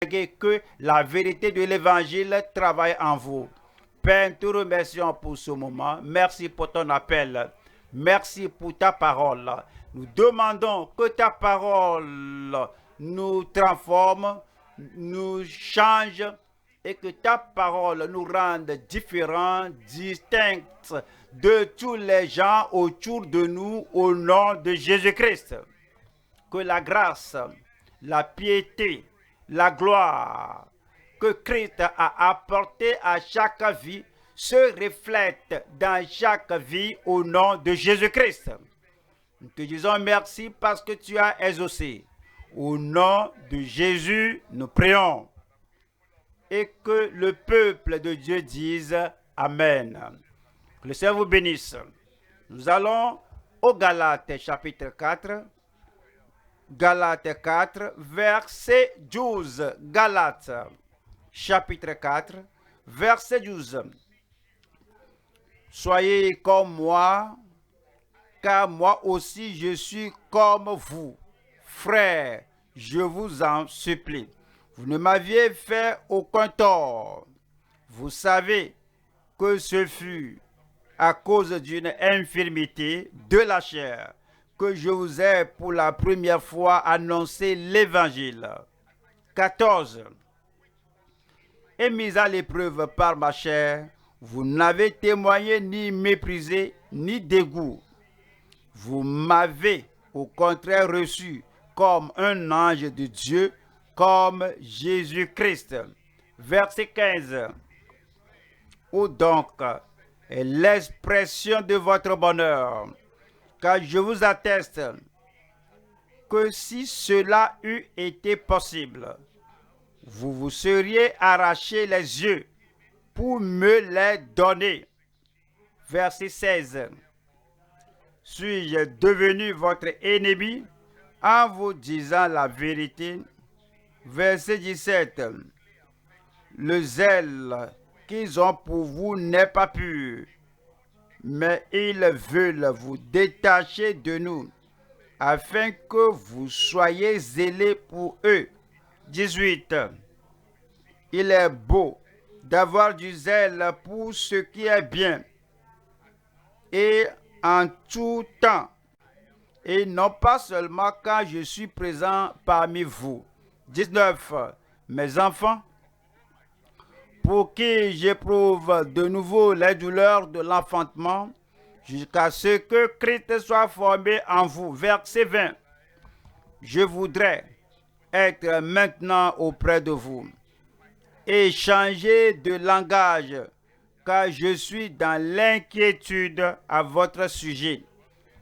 que la vérité de l'évangile travaille en vous. Père, nous te remercions pour ce moment. Merci pour ton appel. Merci pour ta parole. Nous demandons que ta parole nous transforme, nous change et que ta parole nous rende différents, distincts de tous les gens autour de nous au nom de Jésus-Christ. Que la grâce, la piété, la gloire que Christ a apporté à chaque vie se reflète dans chaque vie au nom de Jésus-Christ. Nous te disons merci parce que tu as exaucé. Au nom de Jésus, nous prions. Et que le peuple de Dieu dise Amen. Que le Seigneur vous bénisse. Nous allons au Galates chapitre 4. Galates 4, verset 12. Galates chapitre 4, verset 12. Soyez comme moi, car moi aussi je suis comme vous. Frères, je vous en supplie. Vous ne m'aviez fait aucun tort. Vous savez que ce fut à cause d'une infirmité de la chair que je vous ai pour la première fois annoncé l'évangile. 14. Et mis à l'épreuve par ma chair, vous n'avez témoigné ni méprisé ni dégoût. Vous m'avez au contraire reçu comme un ange de Dieu, comme Jésus-Christ. Verset 15. Où donc est l'expression de votre bonheur? Car je vous atteste que si cela eût été possible, vous vous seriez arraché les yeux pour me les donner. Verset 16. Suis-je devenu votre ennemi en vous disant la vérité? Verset 17. Le zèle qu'ils ont pour vous n'est pas pur, mais ils veulent vous détacher de nous, afin que vous soyez zélés pour eux. 18. Il est beau d'avoir du zèle pour ce qui est bien, et en tout temps, et non pas seulement quand je suis présent parmi vous. 19. Mes enfants, pour qui j'éprouve de nouveau les douleurs de l'enfantement, jusqu'à ce que Christ soit formé en vous. Verset 20. Je voudrais être maintenant auprès de vous et changer de langage, car je suis dans l'inquiétude à votre sujet.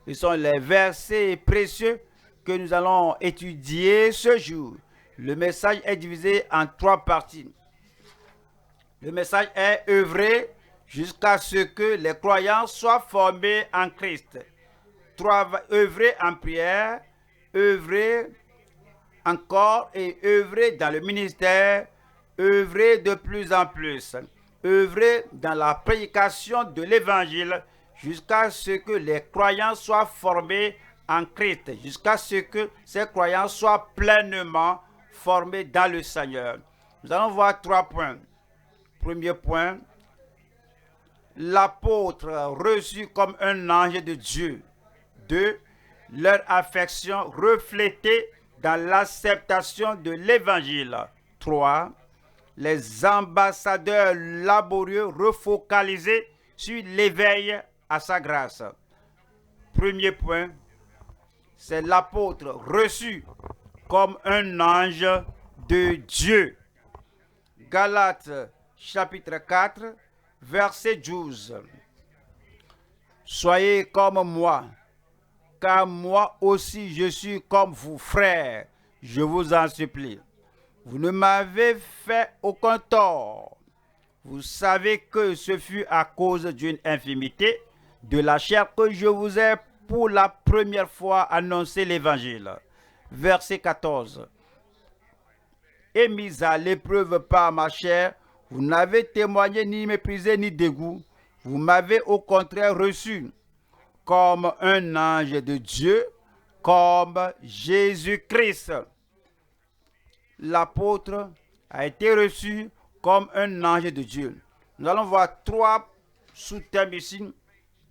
Ce sont les versets précieux que nous allons étudier ce jour. Le message est divisé en 3 parties. Le message est œuvrer jusqu'à ce que les croyants soient formés en Christ. Œuvrer en prière, œuvrer encore et œuvrer dans le ministère, œuvrer de plus en plus, œuvrer dans la prédication de l'évangile jusqu'à ce que les croyants soient formés en Christ, jusqu'à ce que ces croyants soient pleinement formés dans le Seigneur. Nous allons voir 3 points. Premier point, l'apôtre reçu comme un ange de Dieu. 2. Leur affection reflétée dans l'acceptation de l'évangile. 3. Les ambassadeurs laborieux refocalisés sur l'éveil à sa grâce. Premier point, c'est l'apôtre reçu comme un ange de Dieu. Galates chapitre 4, verset 12. Soyez comme moi, car moi aussi je suis comme vous, frères, je vous en supplie. Vous ne m'avez fait aucun tort. Vous savez que ce fut à cause d'une infirmité de la chair que je vous ai pour la première fois annoncé l'évangile. Verset 14. Et mis à l'épreuve par ma chair, vous n'avez témoigné ni méprisé ni dégoût. Vous m'avez au contraire reçu comme un ange de Dieu, comme Jésus-Christ. L'apôtre a été reçu comme un ange de Dieu. Nous allons voir 3 sous-thèmes ici.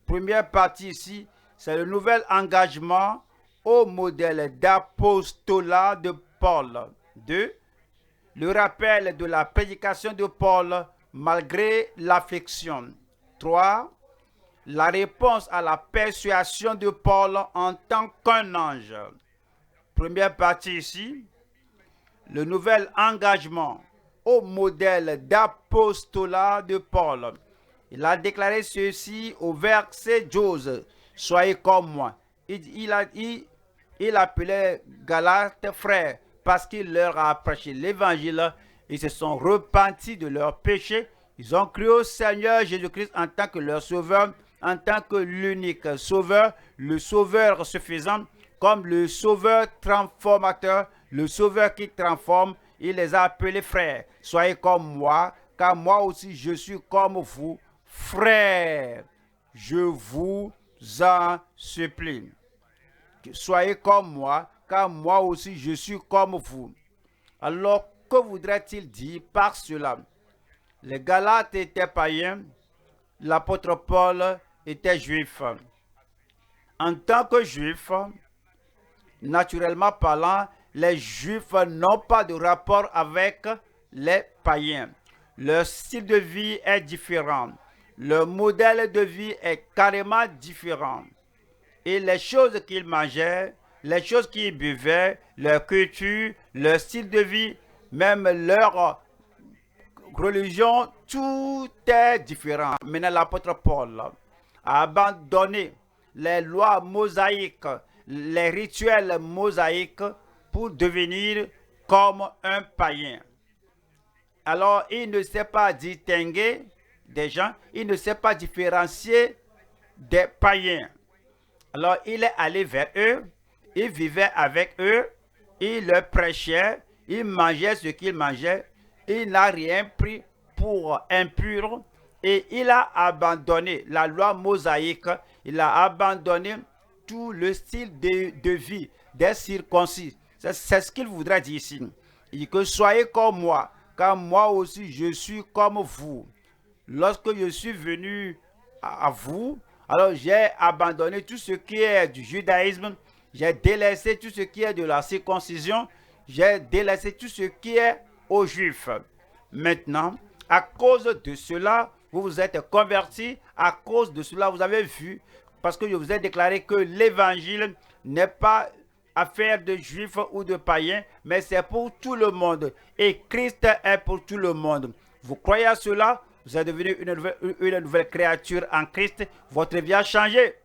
Première partie ici, c'est le nouvel engagement au modèle d'apostolat de Paul. 2. Le rappel de la prédication de Paul malgré l'affliction. 3. La réponse à la persuasion de Paul en tant qu'un ange. Première partie ici, le nouvel engagement au modèle d'apostolat de Paul. Il a déclaré ceci au verset 12. Soyez comme moi. Il appelait Galates frères parce qu'il leur a prêché l'évangile. Ils se sont repentis de leurs péchés. Ils ont cru au Seigneur Jésus-Christ en tant que leur sauveur, en tant que l'unique sauveur, le sauveur suffisant, comme le sauveur transformateur, le sauveur qui transforme. Il les a appelés frères. Soyez comme moi, car moi aussi je suis comme vous, frères. Je vous en supplie. Soyez comme moi, car moi aussi je suis comme vous. Alors, que voudrait-il dire par cela? Les Galates étaient païens, l'apôtre Paul était juif. En tant que juif, naturellement parlant, les juifs n'ont pas de rapport avec les païens. Leur style de vie est différent. Leur modèle de vie est carrément différent. Et les choses qu'ils mangeaient, les choses qu'ils buvaient, leur culture, leur style de vie, même leur religion, tout est différent. Maintenant, l'apôtre Paul a abandonné les lois mosaïques, les rituels mosaïques pour devenir comme un païen. Alors, il ne sait pas distinguer des gens, il ne sait pas différencier des païens. Alors, il est allé vers eux, il vivait avec eux, il leur prêchait, il mangeait ce qu'ils mangeaient, il n'a rien pris pour impur et il a abandonné la loi mosaïque, il a abandonné tout le style de vie des circoncis. C'est ce qu'il voudrait dire ici. Il dit que soyez comme moi, car moi aussi je suis comme vous. Lorsque je suis venu à vous, alors j'ai abandonné tout ce qui est du judaïsme, j'ai délaissé tout ce qui est de la circoncision, j'ai délaissé tout ce qui est aux Juifs. Maintenant, à cause de cela, vous vous êtes convertis, à cause de cela, vous avez vu, parce que je vous ai déclaré que l'évangile n'est pas affaire de juifs ou de païens, mais c'est pour tout le monde. Et Christ est pour tout le monde. Vous croyez à cela? Vous êtes devenu une nouvelle créature en Christ. Votre vie a changé.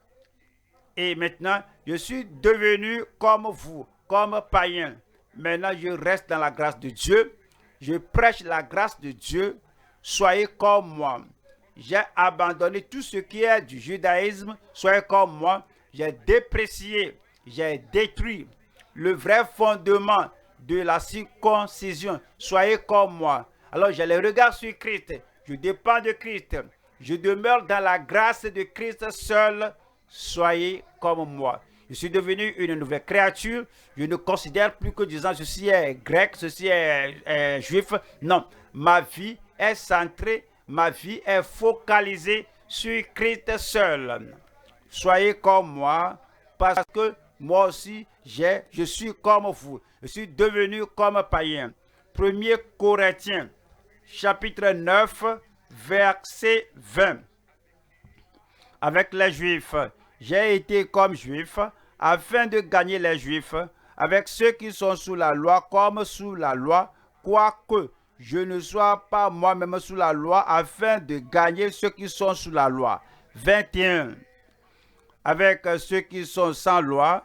Et maintenant, je suis devenu comme vous, comme païen. Maintenant, je reste dans la grâce de Dieu. Je prêche la grâce de Dieu. Soyez comme moi. J'ai abandonné tout ce qui est du judaïsme. Soyez comme moi. J'ai déprécié, j'ai détruit le vrai fondement de la circoncision. Soyez comme moi. Alors, j'ai le regard sur Christ. Je dépends de Christ. Je demeure dans la grâce de Christ seul. Soyez comme moi. Je suis devenu une nouvelle créature. Je ne considère plus que disant ceci est grec, ceci est juif. Non, ma vie est centrée, ma vie est focalisée sur Christ seul. Soyez comme moi, parce que moi aussi, je suis comme vous. Je suis devenu comme païen. 1er Corinthiens, chapitre 9, verset 20. Avec les Juifs, j'ai été comme Juif, afin de gagner les Juifs, avec ceux qui sont sous la loi comme sous la loi, quoique je ne sois pas moi-même sous la loi, afin de gagner ceux qui sont sous la loi. 21. Avec ceux qui sont sans loi,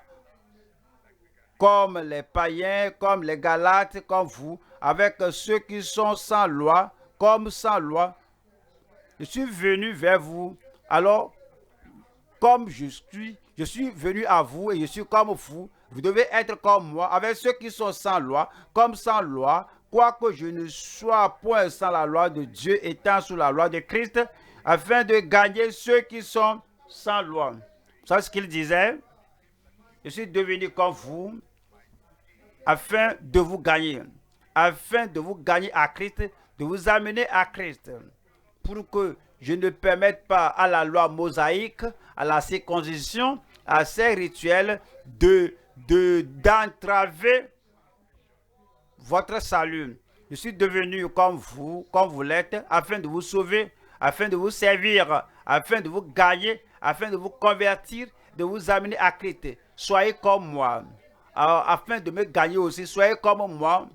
comme les païens, comme les Galates, comme vous, avec ceux qui sont sans loi, comme sans loi. Je suis venu vers vous, alors comme je suis venu à vous et je suis comme vous. Vous devez être comme moi, avec ceux qui sont sans loi, comme sans loi, quoique je ne sois point sans la loi de Dieu, étant sous la loi de Christ, afin de gagner ceux qui sont sans loi. C'est ce qu'il disait. Je suis devenu comme vous, afin de vous gagner. afin de vous gagner à Christ, de vous amener à Christ, pour que je ne permette pas à la loi mosaïque, à la circoncision, à ces rituels d'entraver votre salut. Je suis devenu comme vous l'êtes, afin de vous sauver, afin de vous servir, afin de vous gagner, afin de vous convertir, de vous amener à Christ. Soyez comme moi. Alors, afin de me gagner aussi, soyez comme moi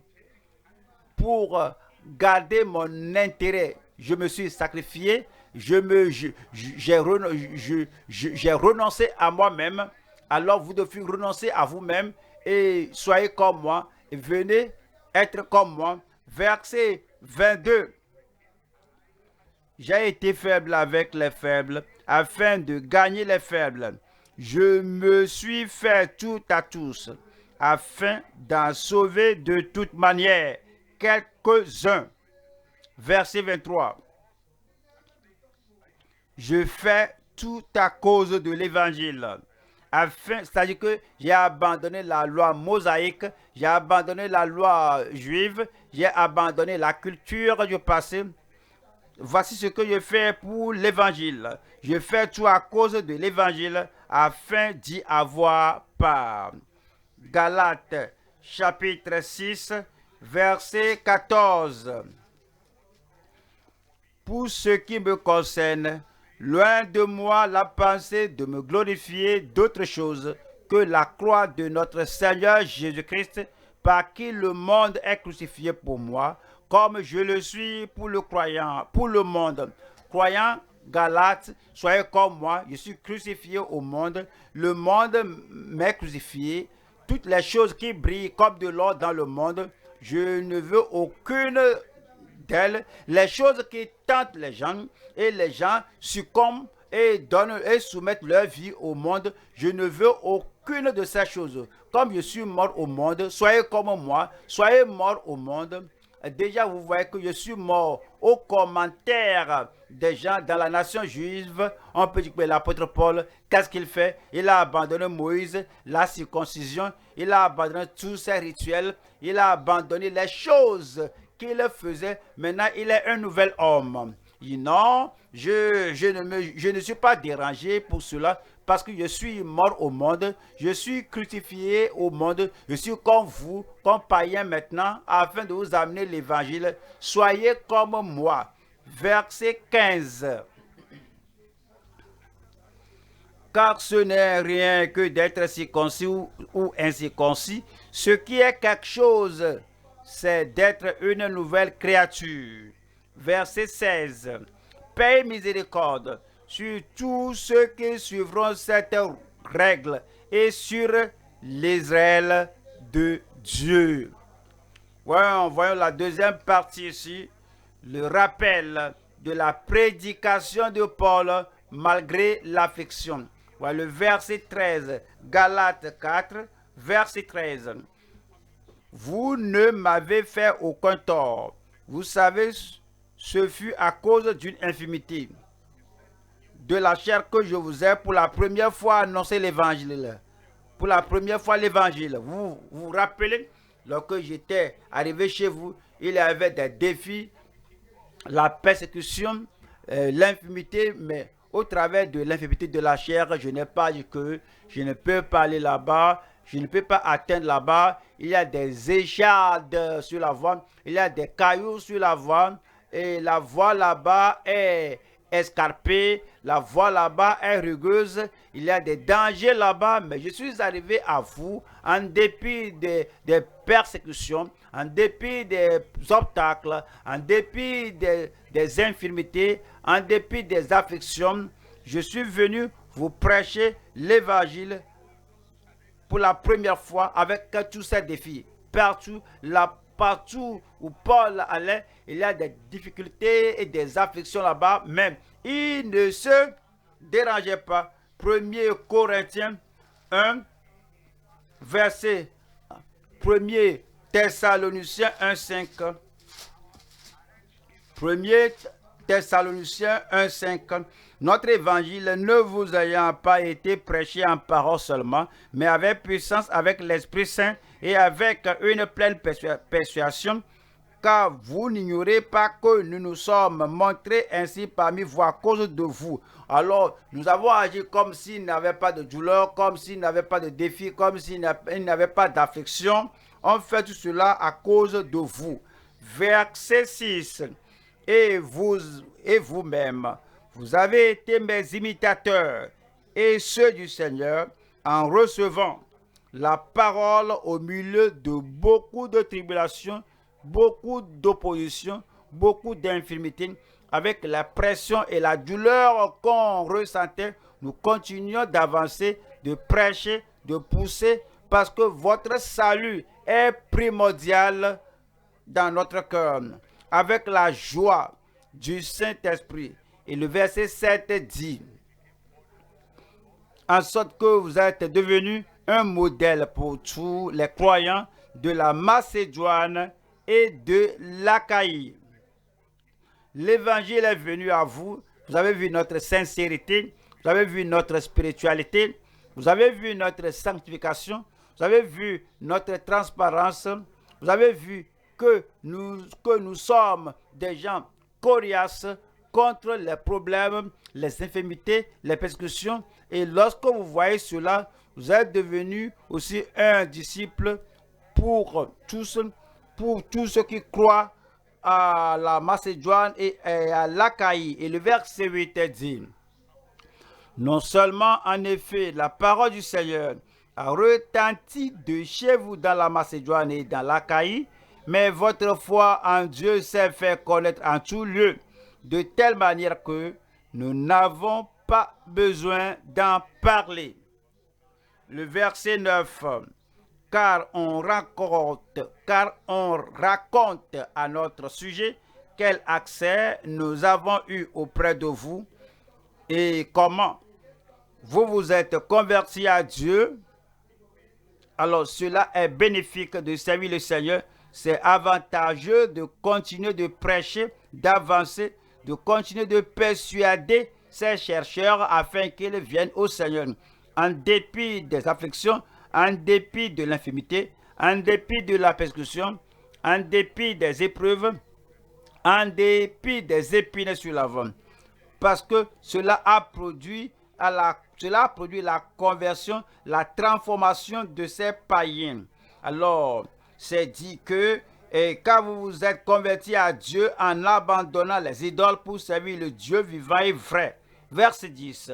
pour garder mon intérêt. Je me suis sacrifié, j'ai renoncé à moi-même. Alors vous devez renoncer à vous-même et soyez comme moi et venez être comme moi. Verset 22. J'ai été faible avec les faibles afin de gagner les faibles. Je me suis fait tout à tous afin d'en sauver de toute manière quelques-uns. Verset 23. Je fais tout à cause de l'évangile. C'est-à-dire que j'ai abandonné la loi mosaïque, j'ai abandonné la loi juive, j'ai abandonné la culture du passé. Voici ce que je fais pour l'évangile. Je fais tout à cause de l'évangile afin d'y avoir part. Galates chapitre 6, verset 14. Pour ce qui me concerne, loin de moi la pensée de me glorifier d'autre chose que la croix de notre Seigneur Jésus-Christ, par qui le monde est crucifié pour moi, comme je le suis pour le croyant, pour le monde. Croyant, Galates, soyez comme moi, je suis crucifié au monde, le monde m'est crucifié. Toutes les choses qui brillent comme de l'or dans le monde, je ne veux aucune d'elles. Les choses qui tentent les gens et les gens succombent et donnent et soumettent leur vie au monde, je ne veux aucune de ces choses. Comme je suis mort au monde, soyez comme moi, soyez mort au monde. Déjà, vous voyez que je suis mort aux commentaires des gens dans la nation juive. On peut dire que l'apôtre Paul, qu'est-ce qu'il fait? Il a abandonné Moïse, la circoncision, il a abandonné tous ses rituels, il a abandonné les choses qu'il faisait. Maintenant, il est un nouvel homme. Il dit non, je ne suis pas dérangé pour cela, parce que je suis mort au monde, je suis crucifié au monde, je suis comme vous, comme païen maintenant, afin de vous amener l'évangile. Soyez comme moi. Verset 15. Car ce n'est rien que d'être circoncis ou incirconcis. Ce qui est quelque chose, c'est d'être une nouvelle créature. Verset 16. Paix et miséricorde sur tous ceux qui suivront cette règle et sur l'Israël de Dieu. Voyons la deuxième partie ici, le rappel de la prédication de Paul malgré l'affliction. Voilà le verset 13, Galates 4, verset 13. Vous ne m'avez fait aucun tort. Vous savez, ce fut à cause d'une infirmité de la chair que je vous ai pour la première fois annoncé l'évangile. Pour la première fois l'évangile. Vous vous rappelez, lorsque j'étais arrivé chez vous, il y avait des défis, la persécution, l'infirmité, mais au travers de l'infirmité de la chair, je n'ai pas dit que je ne peux pas aller là-bas, je ne peux pas atteindre là-bas. Il y a des échades sur la voie, il y a des cailloux sur la voie, et la voie là-bas est escarpée, la voie là-bas est rugueuse, il y a des dangers là-bas, mais je suis arrivé à vous en dépit des persécutions, en dépit des obstacles, en dépit des infirmités, en dépit des afflictions. Je suis venu vous prêcher l'évangile pour la première fois avec tous ces défis. Partout où Paul allait, il y a des difficultés et des afflictions là-bas, mais il ne se dérangeait pas. 1er Corinthiens 1, verset 1er Thessaloniciens 1, 5. 1er Thessaloniciens 1, 5. Notre évangile ne vous ayant pas été prêché en parole seulement, mais avec puissance, avec l'Esprit Saint et avec une pleine persuasion, car vous n'ignorez pas que nous nous sommes montrés ainsi parmi vous à cause de vous. Alors, nous avons agi comme s'il n'avait pas de douleur, comme s'il n'avait pas de défi, comme s'il n'avait pas d'affliction. On fait tout cela à cause de vous. Verset 6. Et vous-même, vous avez été mes imitateurs et ceux du Seigneur en recevant la parole au milieu de beaucoup de tribulations, beaucoup d'opposition, beaucoup d'infirmités, avec la pression et la douleur qu'on ressentait. Nous continuons d'avancer, de prêcher, de pousser, parce que votre salut est primordial dans notre cœur, avec la joie du Saint-Esprit. Et le verset 7 dit, en sorte que vous êtes devenus un modèle pour tous les croyants de la Macédoine et de l'Achaïe. L'évangile est venu à vous. Vous avez vu notre sincérité, vous avez vu notre spiritualité, vous avez vu notre sanctification, vous avez vu notre transparence, vous avez vu que nous sommes des gens coriaces contre les problèmes, les infirmités, les persécutions. Et lorsque vous voyez cela, vous êtes devenu aussi un disciple pour tous ceux qui croient à la Macédoine et à l'Achaïe. Et le verset 8 dit, non seulement en effet la parole du Seigneur a retenti de chez vous dans la Macédoine et dans l'Achaïe, mais votre foi en Dieu s'est fait connaître en tout lieu, de telle manière que nous n'avons pas besoin d'en parler. Le verset 9, car on raconte à notre sujet quel accès nous avons eu auprès de vous et comment vous vous êtes convertis à Dieu. Alors cela est bénéfique de servir le Seigneur. C'est avantageux de continuer de prêcher, d'avancer, de continuer de persuader ces chercheurs afin qu'ils viennent au Seigneur. En dépit des afflictions, en dépit de l'infirmité, en dépit de la persécution, en dépit des épreuves, en dépit des épines sur l'avant. Parce que cela a produit la conversion, la transformation de ces païens. Alors, c'est dit que quand vous vous êtes convertis à Dieu en abandonnant les idoles pour servir le Dieu vivant et vrai. Verset 10.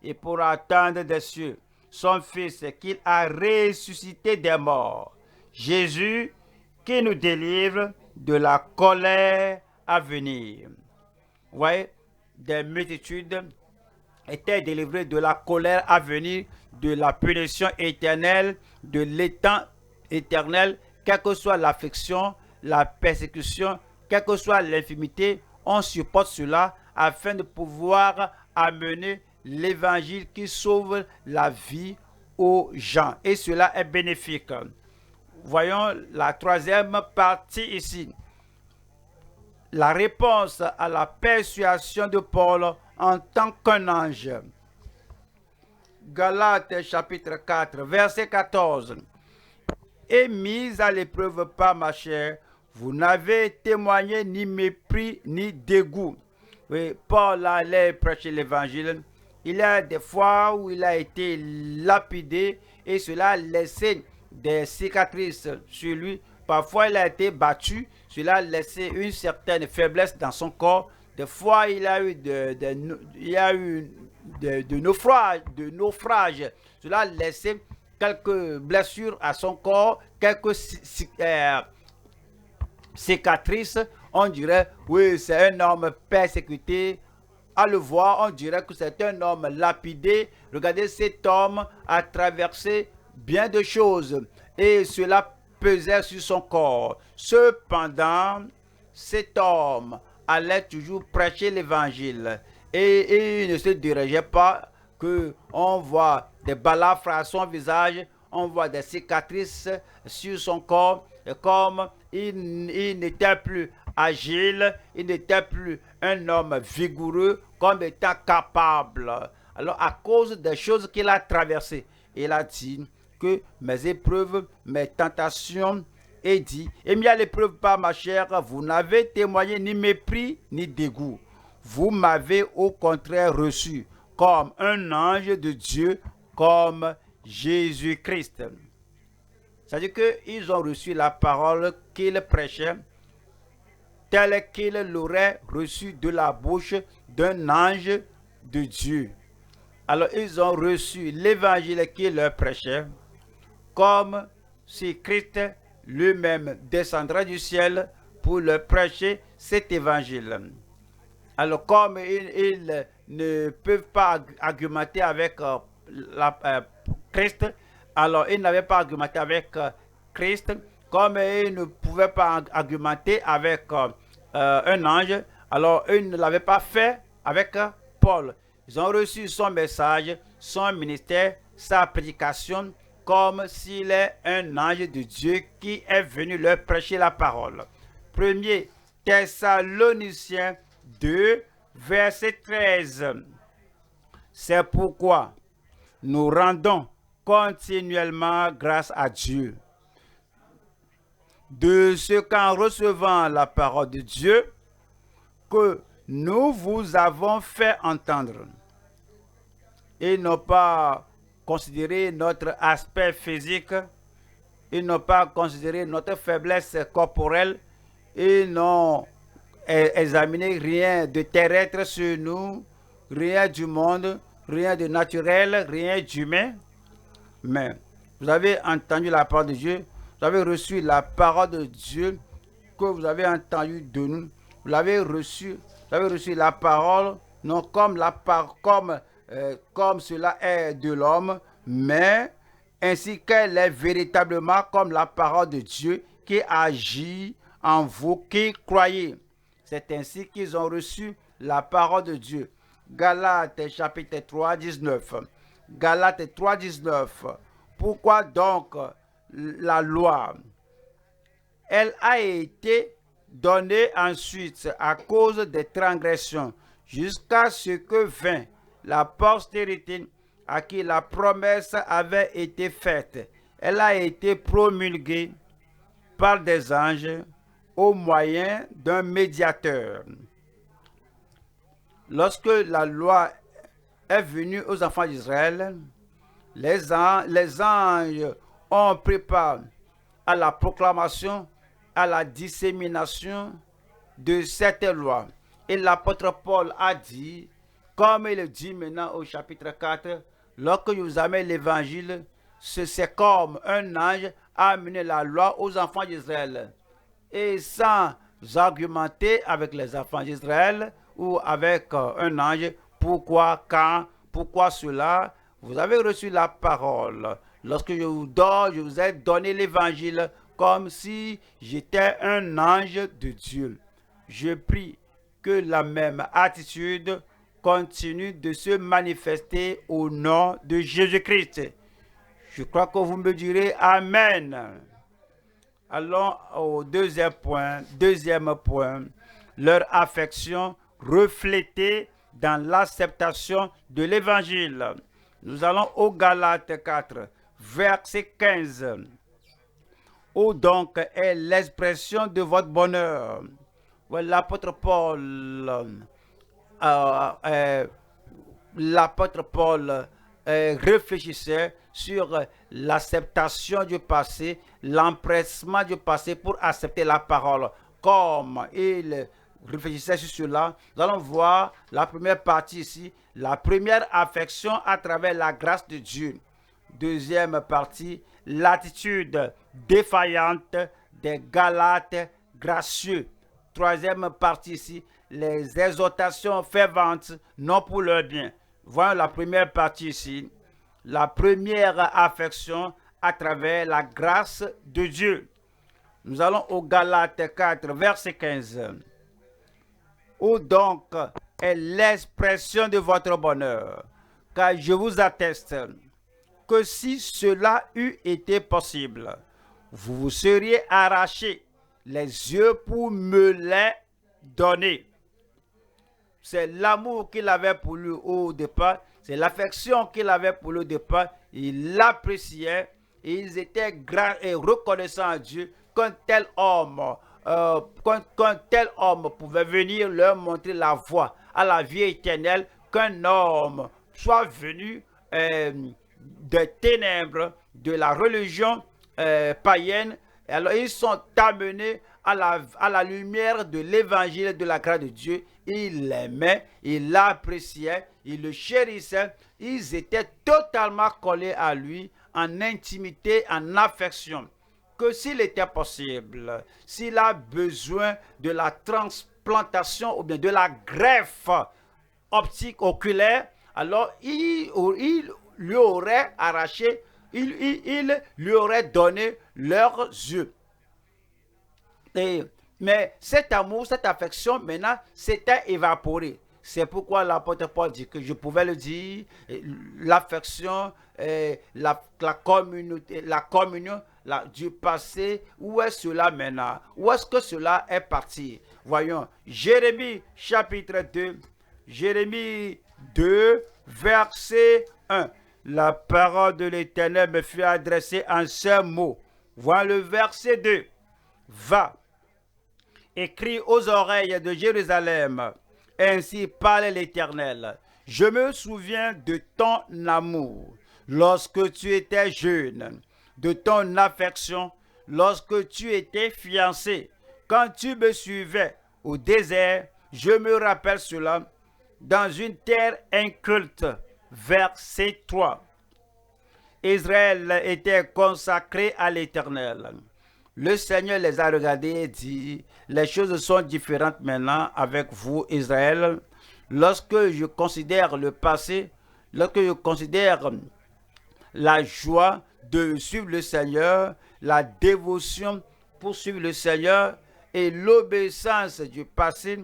Et pour attendre des cieux son Fils qu'il a ressuscité des morts. Jésus qui nous délivre de la colère à venir. Vous voyez, des multitudes étaient délivrées de la colère à venir, de la punition éternelle, de l'étang éternel, quelle que soit l'affliction, la persécution, quelle que soit l'infimité, on supporte cela afin de pouvoir amener l'évangile qui sauve la vie aux gens. Et cela est bénéfique. Voyons la troisième partie ici. La réponse à la persuasion de Paul en tant qu'un ange. Galates chapitre 4, verset 14. Et mis à l'épreuve par ma chair, vous n'avez témoigné ni mépris ni dégoût. Oui, Paul allait prêcher l'évangile. Il y a des fois où il a été lapidé et cela a laissé des cicatrices sur lui. Parfois, il a été battu. Cela a laissé une certaine faiblesse dans son corps. Des fois, il a eu de naufrages. Cela a laissé quelques blessures à son corps, quelques cicatrices. On dirait, oui, c'est un homme persécuté. À le voir, on dirait que c'est un homme lapidé. Regardez, cet homme a traversé bien de choses et cela pesait sur son corps. Cependant, cet homme allait toujours prêcher l'évangile et il ne se dirigeait pas que on voit des balafres à son visage, on voit des cicatrices sur son corps, et comme il n'était plus agile, il n'était plus un homme vigoureux comme étant capable. Alors à cause des choses qu'il a traversées, il a dit que mes épreuves, mes tentations et dit, et mis à l'épreuve par ma chair, vous n'avez témoigné ni mépris ni dégoût. Vous m'avez au contraire reçu comme un ange de Dieu, comme Jésus-Christ. C'est-à-dire qu'ils ont reçu la parole qu'il prêchait telle qu'il l'aurait reçue de la bouche d'un ange de Dieu. Alors ils ont reçu l'évangile qu'il leur prêchait comme si Christ lui-même descendra du ciel pour leur prêcher cet évangile. Alors comme ils ne peuvent pas argumenter avec Christ, alors ils n'avaient pas argumenté avec Christ, comme ils ne pouvaient pas argumenter avec un ange, alors ils ne l'avaient pas fait avec Paul. Ils ont reçu son message, son ministère, sa prédication, comme s'il est un ange de Dieu qui est venu leur prêcher la parole. 1er Thessaloniciens 2, verset 13. C'est pourquoi nous rendons continuellement grâce à Dieu de ce qu'en recevant la parole de Dieu, que nous vous avons fait entendre, et non pas considérer notre aspect physique, ils n'ont pas considéré notre faiblesse corporelle, ils n'ont examiné rien de terrestre sur nous, rien du monde, rien de naturel, rien d'humain. Mais vous avez entendu la parole de Dieu, vous avez reçu la parole de Dieu que vous avez entendue de nous, vous avez reçu la parole, non comme cela est de l'homme, mais ainsi qu'elle est véritablement comme la parole de Dieu qui agit en vous qui croyez. C'est ainsi qu'ils ont reçu la parole de Dieu. Galates chapitre 3, 19. Galates 3, 19. Pourquoi donc la loi? Elle a été donnée ensuite à cause des transgressions, jusqu'à ce que vint la postérité à qui la promesse avait été faite. Elle a été promulguée par des anges au moyen d'un médiateur. Lorsque la loi est venue aux enfants d'Israël, les anges ont pris part à la proclamation, à la dissémination de cette loi. Et l'apôtre Paul a dit, comme il dit maintenant au chapitre 4, lorsque je vous amène l'évangile, c'est comme un ange a amené la loi aux enfants d'Israël. Et sans argumenter avec les enfants d'Israël ou avec un ange, pourquoi, quand, pourquoi cela, vous avez reçu la parole. Lorsque je vous ai donné l'évangile comme si j'étais un ange de Dieu. Je prie que la même attitude continue de se manifester au nom de Jésus-Christ. Je crois que vous me direz Amen. Allons au deuxième point. Leur affection reflétée dans l'acceptation de l'évangile. Nous allons au Galates 4, verset 15. Où donc est l'expression de votre bonheur? L'apôtre Paul réfléchissait sur l'acceptation du passé, l'empressement du passé pour accepter la parole. Comme il réfléchissait sur cela, nous allons voir la première partie ici, la première affection à travers la grâce de Dieu. Deuxième partie, l'attitude défaillante des Galates gracieux. Troisième partie ici, les exhortations ferventes, non pour leur bien. Voyons la première partie ici, la première affection à travers la grâce de Dieu. Nous allons au Galates 4, verset 15. Où donc est l'expression de votre bonheur? Car je vous atteste que si cela eût été possible, vous vous seriez arraché les yeux pour me les donner. C'est l'amour qu'il avait pour lui au départ, c'est l'affection qu'il avait pour lui au départ. Il l'appréciait et ils étaient reconnaissants à Dieu qu'un tel homme, qu'un tel homme pouvait venir leur montrer la voie à la vie éternelle, qu'un homme soit venu des ténèbres de la religion païenne. Alors ils sont amenés à la lumière de l'évangile de la grâce de Dieu. Ils l'aimaient, ils l'appréciaient, ils le chérissaient. Ils étaient totalement collés à lui en intimité, en affection. Que s'il était possible, s'il a besoin de la transplantation ou bien de la greffe optique oculaire, alors il lui aurait arraché, il lui aurait donné leurs yeux. Mais cet amour, cette affection, maintenant, s'était évaporé. C'est pourquoi l'apôtre Paul dit que je pouvais le dire, l'affection, la communion du passé, où est cela maintenant? Où est-ce que cela est parti? Voyons, Jérémie chapitre 2, Jérémie 2, verset 1. La parole de l'Éternel me fut adressée en ces mots. Voilà le verset 2. Va, écris aux oreilles de Jérusalem. Ainsi parle l'Éternel. Je me souviens de ton amour lorsque tu étais jeune, de ton affection lorsque tu étais fiancé. Quand tu me suivais au désert, je me rappelle cela, dans une terre inculte. Verset 3. Israël était consacré à l'Éternel. Le Seigneur les a regardés et dit, les choses sont différentes maintenant avec vous, Israël. Lorsque je considère le passé, lorsque je considère la joie de suivre le Seigneur, la dévotion pour suivre le Seigneur et l'obéissance du passé,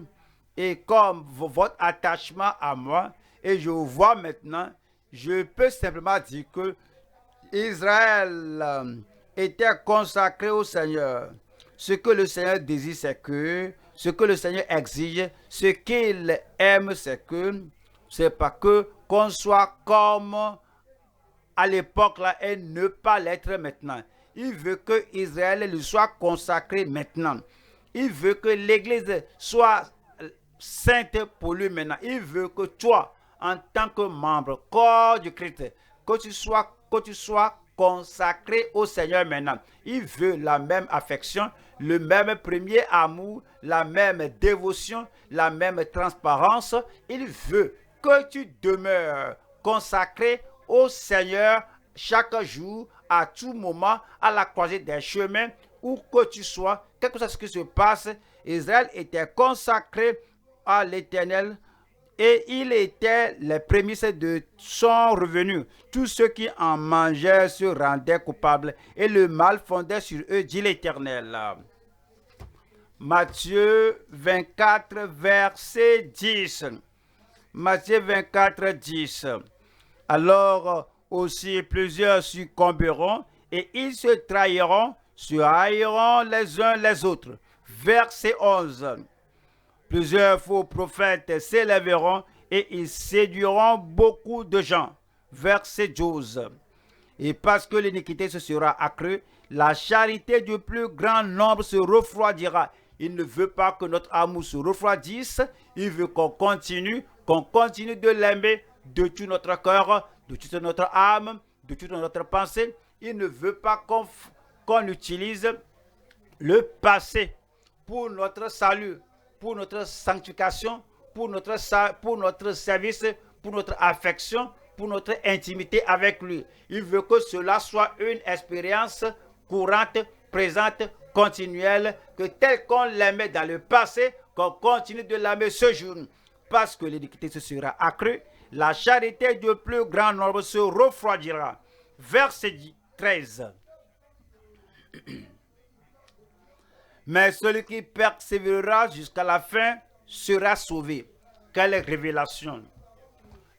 et comme votre attachement à moi, et je vous vois maintenant, je peux simplement dire que Israël était consacré au Seigneur. Ce que le Seigneur désire, c'est que, ce que le Seigneur exige, ce qu'il aime, c'est pas que qu'on soit comme à l'époque là et ne pas l'être maintenant. Il veut que Israël lui soit consacré maintenant. Il veut que l'Église soit sainte pour lui maintenant. Il veut que toi, en tant que membre, corps du Christ, que tu sois consacré au Seigneur maintenant. Il veut la même affection, le même premier amour, la même dévotion, la même transparence. Il veut que tu demeures consacré au Seigneur chaque jour, à tout moment, à la croisée des chemins, où que tu sois, quel que soit ce qui se passe. Israël était consacré à l'Éternel et il était les prémices de son revenu. Tous ceux qui en mangeaient se rendaient coupables et le mal fondait sur eux, dit l'Éternel. Matthieu 24, verset 10. Matthieu 24, 10. Alors aussi plusieurs succomberont et ils se trahiront, se haïront les uns les autres. Verset 11. Plusieurs faux prophètes s'élèveront et ils séduiront beaucoup de gens. Verset 12. Et parce que l'iniquité se sera accrue, la charité du plus grand nombre se refroidira. Il ne veut pas que notre amour se refroidisse. Il veut qu'on continue de l'aimer de tout notre cœur, de toute notre âme, de toute notre pensée. Il ne veut pas qu'on utilise le passé pour notre salut, pour notre sanctification, pour notre service, pour notre affection, pour notre intimité avec lui. Il veut que cela soit une expérience courante, présente, continuelle, que tel qu'on l'aimait dans le passé, qu'on continue de l'aimer ce jour. Parce que l'iniquité se sera accrue, la charité du plus grand nombre se refroidira. Verset 13. Mais celui qui persévérera jusqu'à la fin sera sauvé. Quelle révélation!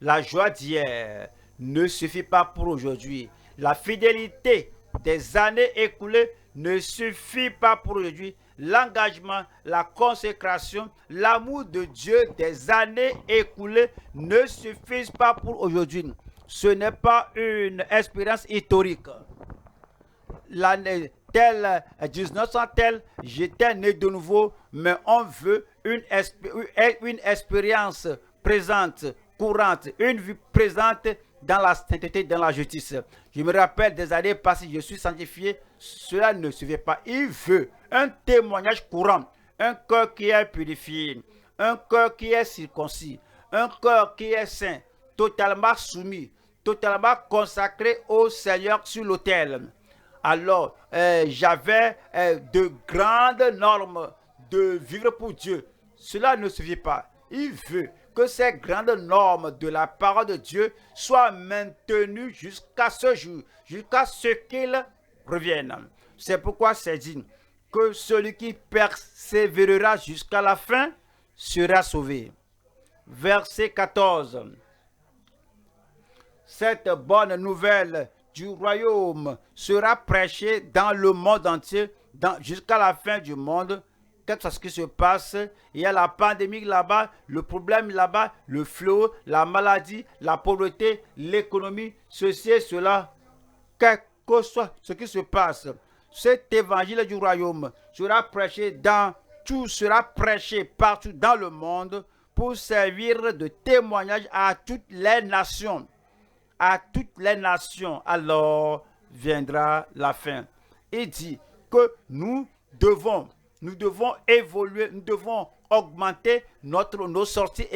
La joie d'hier ne suffit pas pour aujourd'hui. La fidélité des années écoulées ne suffit pas pour aujourd'hui. L'engagement, la consécration, l'amour de Dieu des années écoulées ne suffisent pas pour aujourd'hui. Ce n'est pas une expérience historique. tel 1900 tel, j'étais né de nouveau, mais on veut une expérience présente, courante, une vie présente dans la sainteté, dans la justice. Je me rappelle des années passées, je suis sanctifié, cela ne suffit pas. Il veut un témoignage courant, un cœur qui est purifié, un cœur qui est circoncis, un cœur qui est saint, totalement soumis, totalement consacré au Seigneur sur l'autel. Alors, j'avais de grandes normes de vivre pour Dieu. Cela ne suffit pas. Il veut que ces grandes normes de la parole de Dieu soient maintenues jusqu'à ce jour, jusqu'à ce qu'il revienne. C'est pourquoi c'est dit que celui qui persévérera jusqu'à la fin sera sauvé. Verset 14. Cette bonne nouvelle du royaume sera prêchée dans le monde entier jusqu'à la fin du monde. Qu'est-ce qui se passe? Il y a la pandémie là-bas, le problème là-bas, le fléau, la maladie, la pauvreté, l'économie, ceci et cela. Quel que soit ce qui se passe, cet évangile du royaume sera prêché sera prêché partout dans le monde pour servir de témoignage à toutes les nations. À toutes les nations, alors viendra la fin. Il dit que nous devons évoluer, nous devons augmenter nos sorties,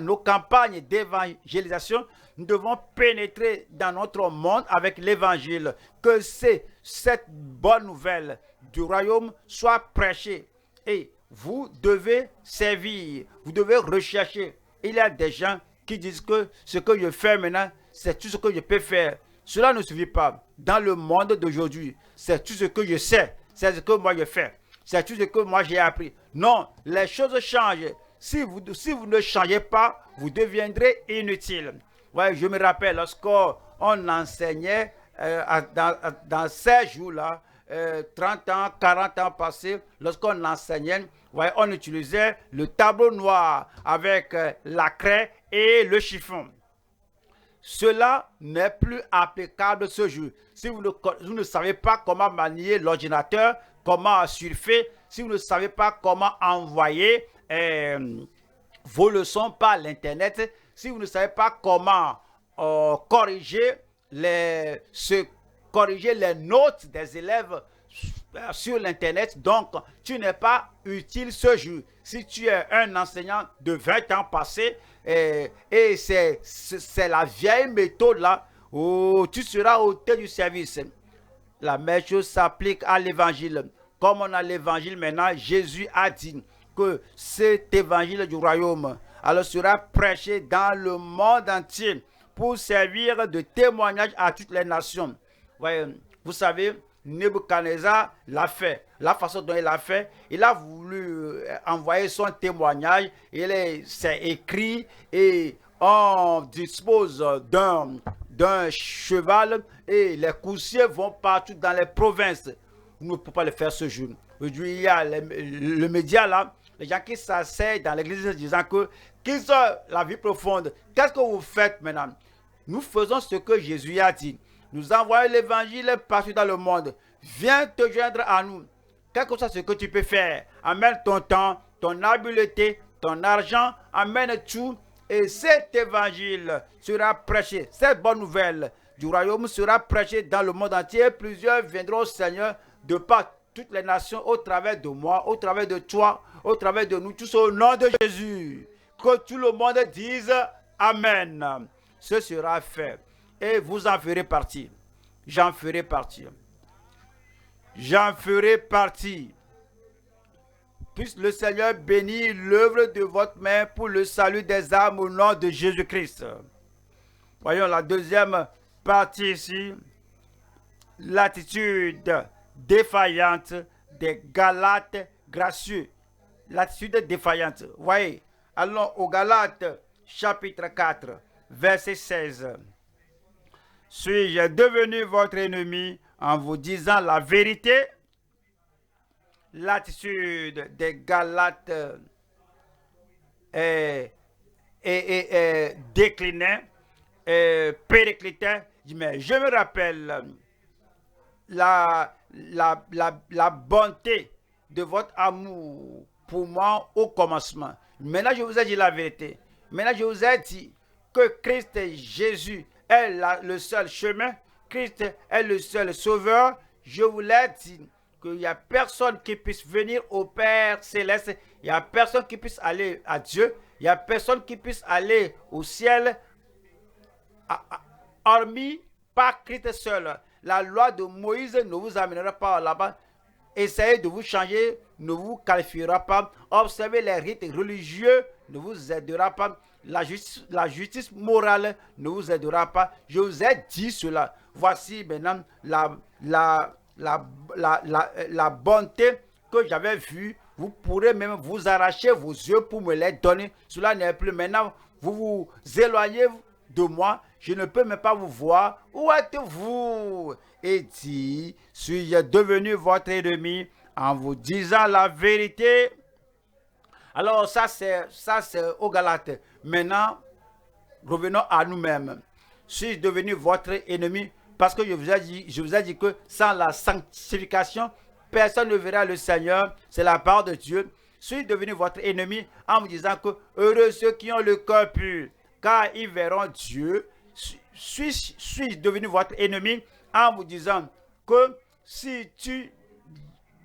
nos campagnes d'évangélisation. Nous devons pénétrer dans notre monde avec l'évangile. Que cette bonne nouvelle du royaume soit prêchée. Et vous devez servir, vous devez rechercher. Il y a des gens qui disent que ce que je fais maintenant, c'est tout ce que je peux faire. Cela ne suffit pas. Dans le monde d'aujourd'hui, c'est tout ce que je sais. C'est ce que moi je fais. C'est tout ce que moi j'ai appris. Non, les choses changent. Si vous ne changez pas, vous deviendrez inutile. Ouais, je me rappelle lorsqu'on enseignait dans ces jours-là, 30 ans, 40 ans passés, lorsqu'on enseignait, ouais, on utilisait le tableau noir avec la craie et le chiffon. Cela n'est plus applicable ce jour. Si vous ne savez pas comment manier l'ordinateur, comment surfer, si vous ne savez pas comment envoyer vos leçons par l'Internet, si vous ne savez pas comment corriger les notes des élèves sur l'Internet, donc tu n'es pas utile ce jour. Si tu es un enseignant de 20 ans passés, et c'est la vieille méthode là, où tu seras au thé du service. La même chose s'applique à l'évangile. Comme on a l'évangile maintenant, Jésus a dit que cet évangile du royaume alors sera prêché dans le monde entier pour servir de témoignage à toutes les nations. Ouais, vous savez, Nebuchadnezzar l'a fait. La façon dont il l'a fait, il a voulu envoyer son témoignage. C'est écrit et on dispose d'un cheval et les coursiers vont partout dans les provinces. Vous ne pouvez pas le faire ce jour. Aujourd'hui, il y a le média là, les gens qui s'asseyent dans l'église disant qu'ils ont la vie profonde. Qu'est-ce que vous faites maintenant? Nous faisons ce que Jésus a dit. Nous envoyons l'évangile partout dans le monde. Viens te joindre à nous. Quel que soit ce que tu peux faire, amène ton temps, ton habileté, ton argent, amène tout. Et cet évangile sera prêché. Cette bonne nouvelle du royaume sera prêchée dans le monde entier. Plusieurs viendront au Seigneur de par toutes les nations au travers de moi, au travers de toi, au travers de nous, tous au nom de Jésus. Que tout le monde dise Amen. Ce sera fait. Et vous en ferez partie. J'en ferai partie. J'en ferai partie. Puisse le Seigneur bénir l'œuvre de votre main pour le salut des âmes au nom de Jésus-Christ. Voyons la deuxième partie ici. L'attitude défaillante des Galates gracieux. L'attitude défaillante. Voyez, allons aux Galates chapitre 4, verset 16. Suis-je devenu votre ennemi en vous disant la vérité? L'attitude des Galates déclinait, périclitait. Mais je me rappelle la bonté de votre amour pour moi au commencement. Maintenant, je vous ai dit la vérité. Maintenant, je vous ai dit que Christ Jésus est le seul chemin. Christ est le seul sauveur. Je vous l'ai dit qu'il n'y a personne qui puisse venir au Père Céleste. Il n'y a personne qui puisse aller à Dieu. Il n'y a personne qui puisse aller au ciel hormis par Christ seul. La loi de Moïse ne vous amènera pas là-bas. Essayez de vous changer ne vous qualifiera pas. Observez les rites religieux ne vous aidera pas. La justice morale ne vous aidera pas. Je vous ai dit cela. Voici maintenant la bonté que j'avais vue. Vous pourrez même vous arracher vos yeux pour me les donner. Cela n'est plus maintenant. Vous vous éloignez de moi. Je ne peux même pas vous voir. Où êtes-vous? Et dit, suis-je devenu votre ennemi en vous disant la vérité? Alors ça c'est aux Galates. Maintenant, revenons à nous-mêmes. Suis-je devenu votre ennemi? Parce que je vous ai dit que sans la sanctification, personne ne verra le Seigneur. C'est la part de Dieu. Suis-je devenu votre ennemi en vous disant que heureux ceux qui ont le cœur pur, car ils verront Dieu. Suis-je devenu votre ennemi en vous disant que si tu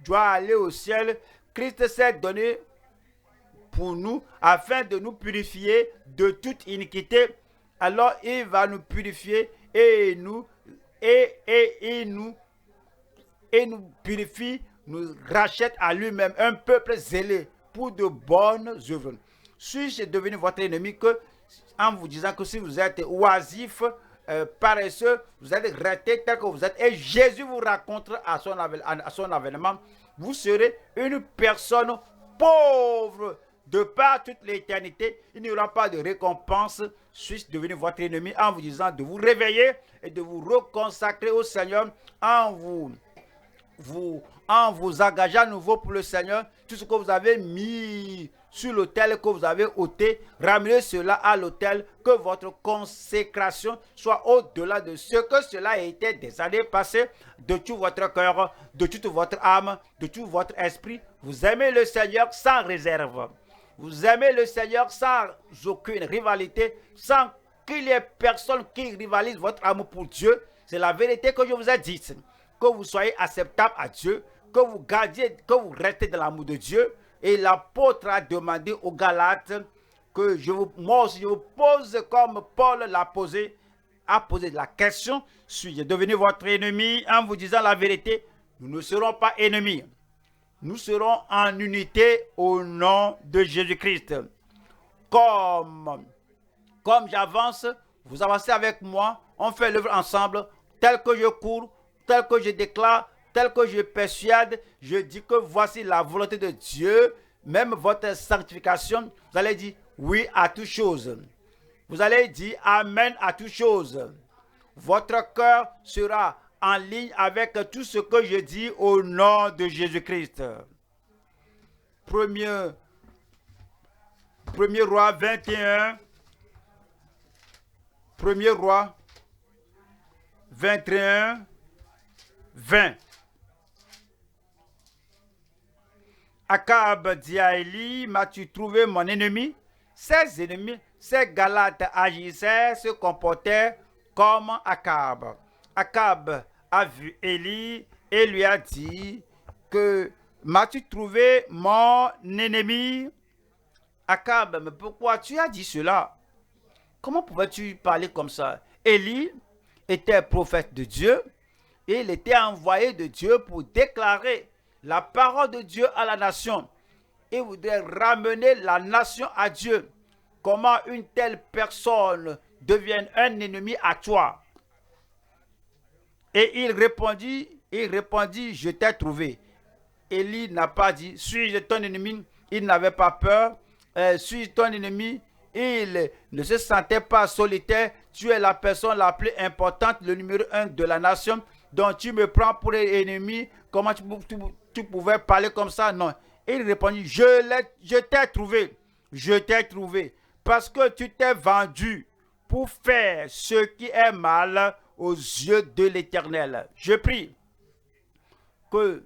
dois aller au ciel, Christ s'est donné pour nous afin de nous purifier de toute iniquité. Alors il va nous purifier et nous purifie, nous rachète à lui-même un peuple zélé pour de bonnes œuvres. Suis-je devenu votre ennemi que en vous disant que si vous êtes oisif, paresseux, vous êtes resté tel que vous êtes et Jésus vous racontera à son avènement, vous serez une personne pauvre de par toute l'éternité. Il n'y aura pas de récompense. Suis-je devenu votre ennemi en vous disant de vous réveiller et de vous reconsacrer au Seigneur en vous engageant à nouveau pour le Seigneur. Tout ce que vous avez mis sur l'autel, que vous avez ôté, ramenez cela à l'autel, que votre consécration soit au-delà de ce que cela a été des années passées, de tout votre cœur, de toute votre âme, de tout votre esprit. Vous aimez le Seigneur sans réserve. Vous aimez le Seigneur sans aucune rivalité, sans qu'il y ait personne qui rivalise votre amour pour Dieu. C'est la vérité que je vous ai dite. Que vous soyez acceptable à Dieu, que vous gardiez, que vous restez dans l'amour de Dieu. Et l'apôtre a demandé aux Galates que moi aussi je vous pose comme Paul l'a posé, a posé la question, suis-je devenu votre ennemi en vous disant la vérité? Nous ne serons pas ennemis. Nous serons en unité au nom de Jésus-Christ. Comme j'avance, vous avancez avec moi, on fait l'œuvre ensemble, tel que je cours, tel que je déclare, tel que je persuade, je dis que voici la volonté de Dieu, même votre sanctification, vous allez dire oui à toutes choses. Vous allez dire amen à toutes choses. Votre cœur sera en ligne avec tout ce que je dis au nom de Jésus-Christ. Premier roi 21. Premier roi 21, 20. Akab dit à Élie, m'as-tu trouvé mon ennemi? Ses ennemis, ces Galates agissaient, se comportaient comme Akab. Akab a vu Élie et lui a dit que m'as-tu trouvé mon ennemi? Akab, mais pourquoi tu as dit cela? Comment pouvais-tu parler comme ça? Élie était prophète de Dieu et il était envoyé de Dieu pour déclarer la parole de Dieu à la nation. Il voudrait ramener la nation à Dieu. Comment une telle personne devient un ennemi à toi? Et il répondit, je t'ai trouvé. Élie n'a pas dit, suis-je ton ennemi? Il n'avait pas peur. Suis-je ton ennemi? Il ne se sentait pas solitaire. Tu es la personne la plus importante, le numéro 1 de la nation. Donc tu me prends pour ennemi. Comment tu pouvais parler comme ça? Non. Il répondit, je t'ai trouvé. Je t'ai trouvé. Parce que tu t'es vendu pour faire ce qui est mal aux yeux de l'Éternel. Je prie que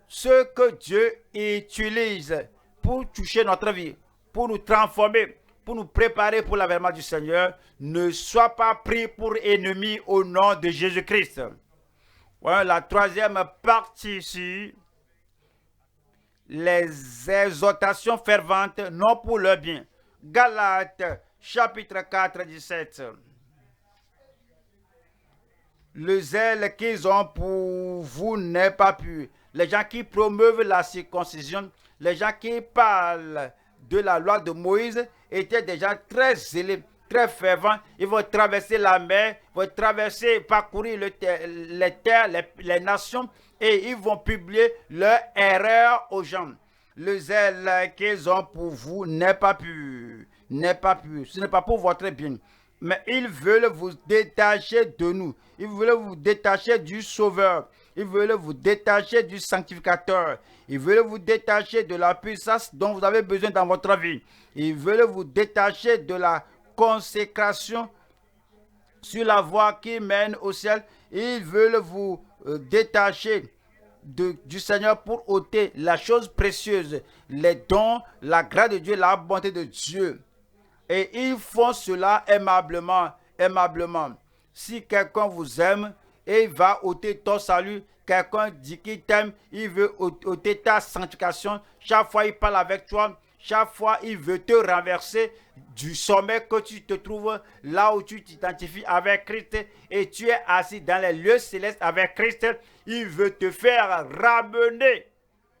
ce que Dieu utilise pour toucher notre vie, pour nous transformer, pour nous préparer pour l'avènement du Seigneur, ne soit pas pris pour ennemi au nom de Jésus-Christ. Voilà la troisième partie ici. Les exhortations ferventes, non pour leur bien. Galates, chapitre 4, 17. Le zèle qu'ils ont pour vous n'est pas pur. Les gens qui promeuvent la circoncision, les gens qui parlent de la loi de Moïse étaient déjà très zélés, très fervents. Ils vont traverser la mer, vont traverser, parcourir les terres, les nations, et ils vont publier leur erreur aux gens. Le zèle qu'ils ont pour vous n'est pas pur, n'est pas pur. Ce n'est pas pour votre bien. Mais ils veulent vous détacher de nous. Ils veulent vous détacher du Sauveur. Ils veulent vous détacher du Sanctificateur. Ils veulent vous détacher de la puissance dont vous avez besoin dans votre vie. Ils veulent vous détacher de la consécration sur la voie qui mène au ciel. Ils veulent vous détacher du Seigneur pour ôter la chose précieuse, les dons, la grâce de Dieu, la bonté de Dieu. Et ils font cela aimablement, aimablement. Si quelqu'un vous aime et il va ôter ton salut, quelqu'un dit qu'il t'aime, il veut ôter ta sanctification, chaque fois il parle avec toi, chaque fois il veut te renverser du sommet que tu te trouves, là où tu t'identifies avec Christ et tu es assis dans les lieux célestes avec Christ, il veut te faire ramener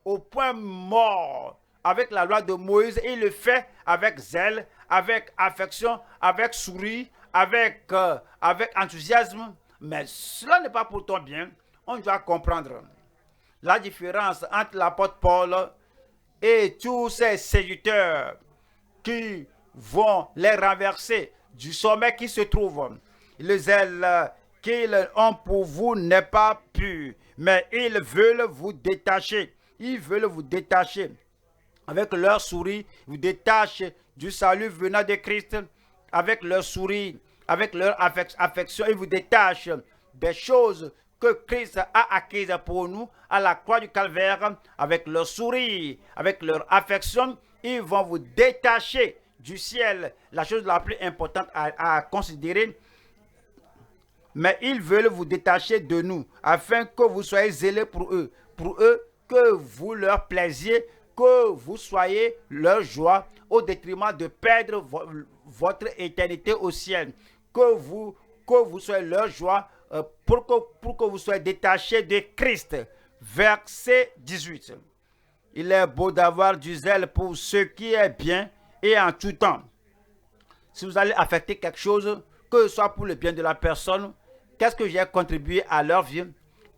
au point mort avec la loi de Moïse. Il le fait avec zèle, avec affection, avec sourire, avec enthousiasme. Mais cela n'est pas pour ton bien. On doit comprendre la différence entre l'apôtre Paul et tous ces séducteurs qui vont les renverser du sommet qui se trouve. Le zèle qu'ils ont pour vous n'est pas pur, mais ils veulent vous détacher. Ils veulent vous détacher. Avec leur sourire, ils vous détachent du salut venant de Christ. Avec leur sourire, avec leur affection, ils vous détachent des choses que Christ a acquises pour nous à la croix du Calvaire. Avec leur sourire, avec leur affection, ils vont vous détacher du ciel, la chose la plus importante à considérer. Mais ils veulent vous détacher de nous, afin que vous soyez zélés pour eux. Pour eux, que vous leur plaisiez, que vous soyez leur joie, au détriment de perdre votre éternité au ciel. Que vous soyez leur joie, pour que vous soyez détachés de Christ. Verset 18. Il est beau d'avoir du zèle pour ce qui est bien et en tout temps. Si vous allez affecter quelque chose, que ce soit pour le bien de la personne, qu'est-ce que j'ai contribué à leur vie?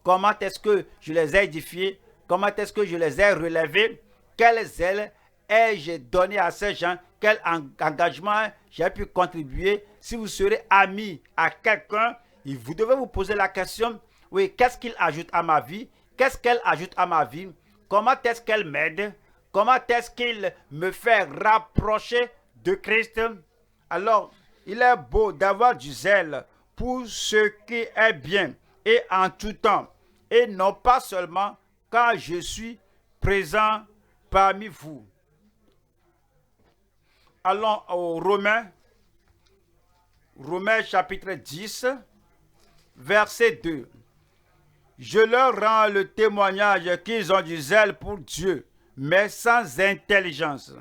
Comment est-ce que je les ai édifiés? Comment est-ce que je les ai relevés? Quel zèle ai-je donné à ces gens? Quel engagement j'ai pu contribuer? Si vous serez ami à quelqu'un, vous devez vous poser la question, oui, qu'est-ce qu'il ajoute à ma vie? Qu'est-ce qu'elle ajoute à ma vie? Comment est-ce qu'elle m'aide? Comment est-ce qu'il me fait rapprocher de Christ? Alors, il est beau d'avoir du zèle pour ce qui est bien et en tout temps, et non pas seulement quand je suis présent parmi vous. Allons aux Romains chapitre 10, verset 2. Je leur rends le témoignage qu'ils ont du zèle pour Dieu, mais sans intelligence.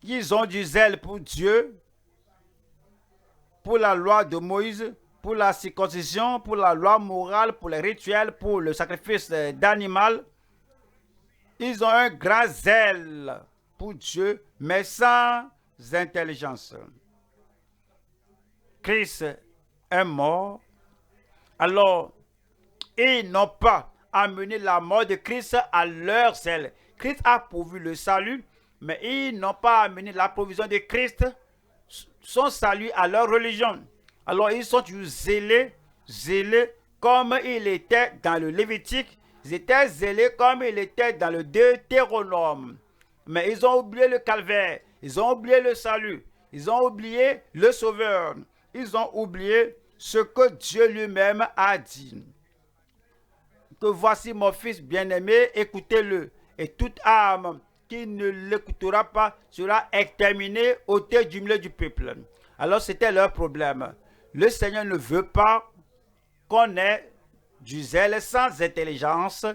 Ils ont du zèle pour Dieu, pour la loi de Moïse, pour la circoncision, pour la loi morale, pour les rituels, pour le sacrifice d'animal. Ils ont un grand zèle pour Dieu, mais sans intelligence. Christ est mort. Alors, ils n'ont pas amené la mort de Christ à leur zèle. Christ a pourvu le salut, mais ils n'ont pas amené la provision de Christ, son salut, à leur religion. Alors, ils sont toujours zélés comme il était dans le Lévitique. Ils étaient zélés comme il était dans le Deutéronome. Mais ils ont oublié le calvaire. Ils ont oublié le salut. Ils ont oublié le Sauveur. Ils ont oublié ce que Dieu lui-même a dit. que voici mon fils bien-aimé, écoutez-le. Et toute âme qui ne l'écoutera pas sera exterminée, ôtée du milieu du peuple. Alors c'était leur problème. Le Seigneur ne veut pas qu'on ait du zèle sans intelligence,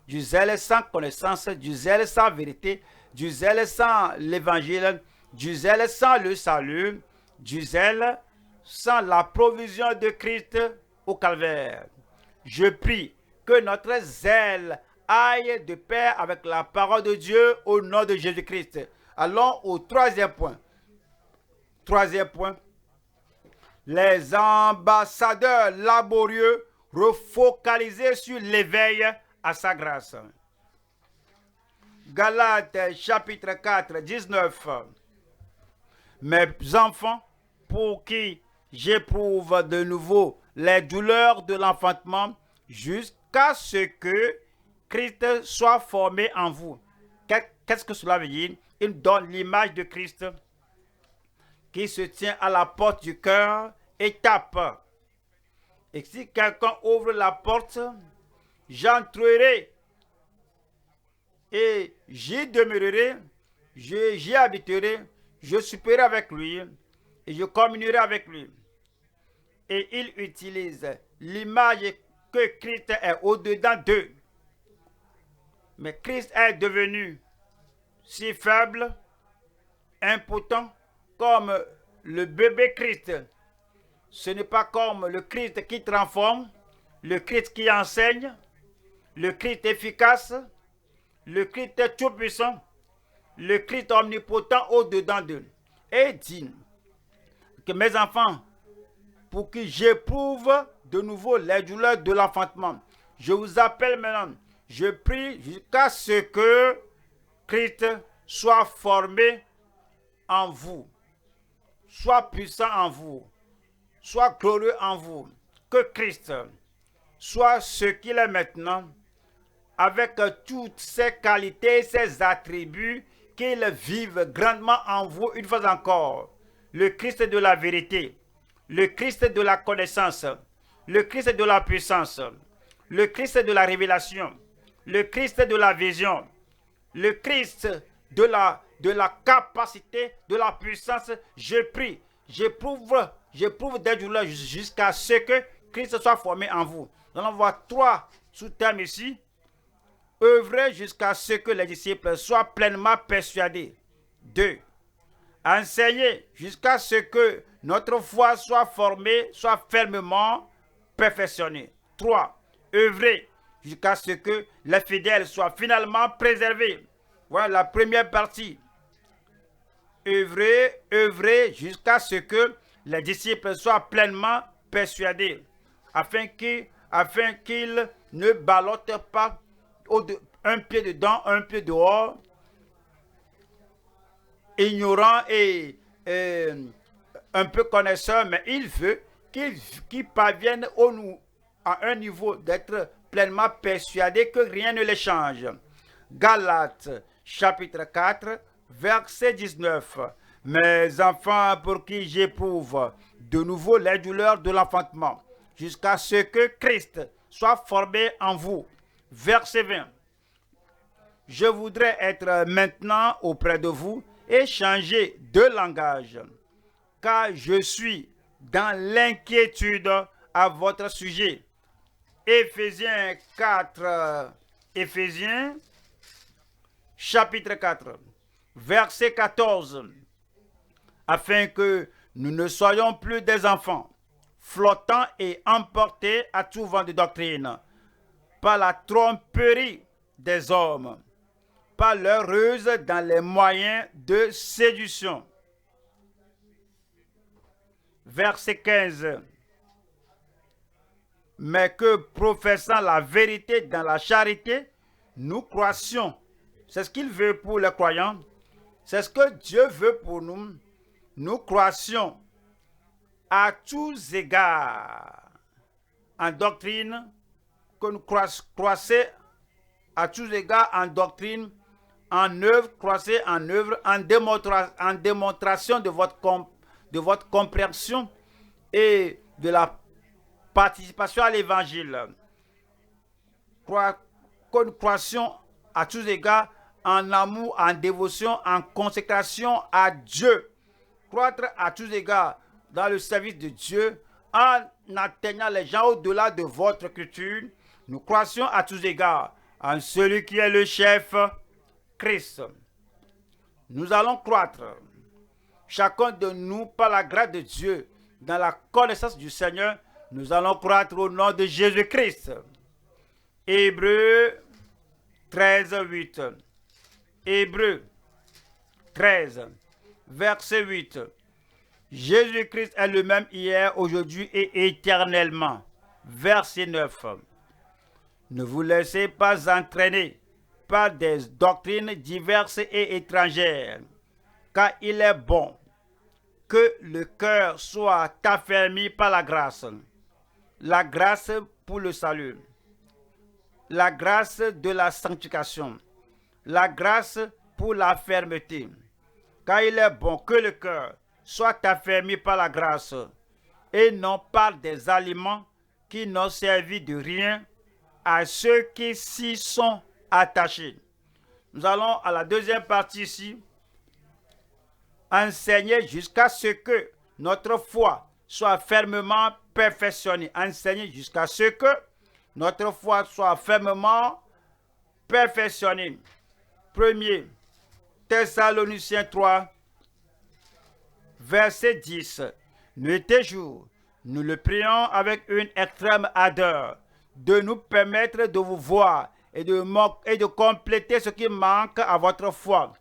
du zèle sans connaissance, du zèle sans vérité, du zèle sans l'évangile, du zèle sans le salut, du zèle sans la provision de Christ au calvaire. Je prie que notre zèle aille de pair avec la parole de Dieu au nom de Jésus-Christ. Allons au troisième point. Troisième point. Les ambassadeurs laborieux refocalisés sur l'éveil à sa grâce. Galates chapitre 4, 19. Mes enfants, pour qui j'éprouve de nouveau les douleurs de l'enfantement, jusqu'à ce que Christ soit formé en vous. Qu'est-ce que cela veut dire? Il donne l'image de Christ qui se tient à la porte du cœur et tape. Et si quelqu'un ouvre la porte, j'entrerai et j'y demeurerai, j'y habiterai, je souperai avec lui et je communierai avec lui. Et il utilise l'image que Christ est au-dedans d'eux. Mais Christ est devenu si faible, impotent, comme le bébé Christ. Ce n'est pas comme le Christ qui transforme, le Christ qui enseigne, le Christ efficace, le Christ tout-puissant, le Christ omnipotent au-dedans d'eux. Et dit que mes enfants, pour qui j'éprouve de nouveau les douleurs de l'enfantement, je vous appelle maintenant, je prie jusqu'à ce que Christ soit formé en vous, soit puissant en vous, soit glorieux en vous, que Christ soit ce qu'il est maintenant, avec toutes ses qualités, ses attributs, qu'il vive grandement en vous une fois encore. Le Christ de la vérité, le Christ de la connaissance, le Christ de la puissance, le Christ de la révélation, le Christ de la vision, le Christ de la capacité, de la puissance. Je prie, j'éprouve des douleurs jusqu'à ce que Christ soit formé en vous. Nous allons voir trois sous-thèmes ici. Œuvrer jusqu'à ce que les disciples soient pleinement persuadés. 2. Enseigner jusqu'à ce que notre foi soit formée, soit fermement perfectionnée. 3. Œuvrer jusqu'à ce que les fidèles soient finalement préservés. Voilà la première partie. Œuvrer jusqu'à ce que les disciples soient pleinement persuadés, afin qu'ils ne ballottent pas un pied dedans, un pied dehors, ignorant et un peu connaisseur, mais il veut qu'ils parviennent à un niveau d'être pleinement persuadés que rien ne les change. Galates chapitre 4, verset 19. Mes enfants, pour qui j'éprouve de nouveau les douleurs de l'enfantement, jusqu'à ce que Christ soit formé en vous. Verset 20. Je voudrais être maintenant auprès de vous et changer de langage, car je suis dans l'inquiétude à votre sujet. Éphésiens chapitre 4, verset 14. Afin que nous ne soyons plus des enfants, flottants et emportés à tout vent de doctrine, par la tromperie des hommes, par leur ruse dans les moyens de séduction. Verset 15. Mais que, professant la vérité dans la charité, nous croissions. C'est ce qu'il veut pour les croyants. C'est ce que Dieu veut pour nous. Nous croissions à tous égards en doctrine, que nous croissez à tous égards en doctrine, en œuvre, croissez en œuvre, en démonstration de votre compréhension et de la participation à l'évangile. que nous croissions à tous égards en amour, en dévotion, en consécration à Dieu. Croître à tous égards dans le service de Dieu, en atteignant les gens au-delà de votre culture. Nous croissions à tous égards en celui qui est le chef, Christ. Nous allons croître, chacun de nous, par la grâce de Dieu, dans la connaissance du Seigneur. Nous allons croître au nom de Jésus-Christ. Hébreux 13, 8. Hébreux 13, verset 8. Jésus-Christ est le même hier, aujourd'hui et éternellement. Verset 9. Ne vous laissez pas entraîner par des doctrines diverses et étrangères, car il est bon que le cœur soit affermi par la grâce pour le salut, la grâce de la sanctification, la grâce pour la fermeté, car il est bon que le cœur soit affermi par la grâce et non par des aliments qui n'ont servi de rien à ceux qui s'y sont attachés. Nous allons à la deuxième partie ici, enseigner jusqu'à ce que notre foi soit fermement perfectionnée. Enseigner jusqu'à ce que notre foi soit fermement perfectionnée. 1er Thessaloniciens 3, verset 10. Nuit et jour, nous le prions avec une extrême ardeur de nous permettre de vous voir et de compléter ce qui manque à votre foi.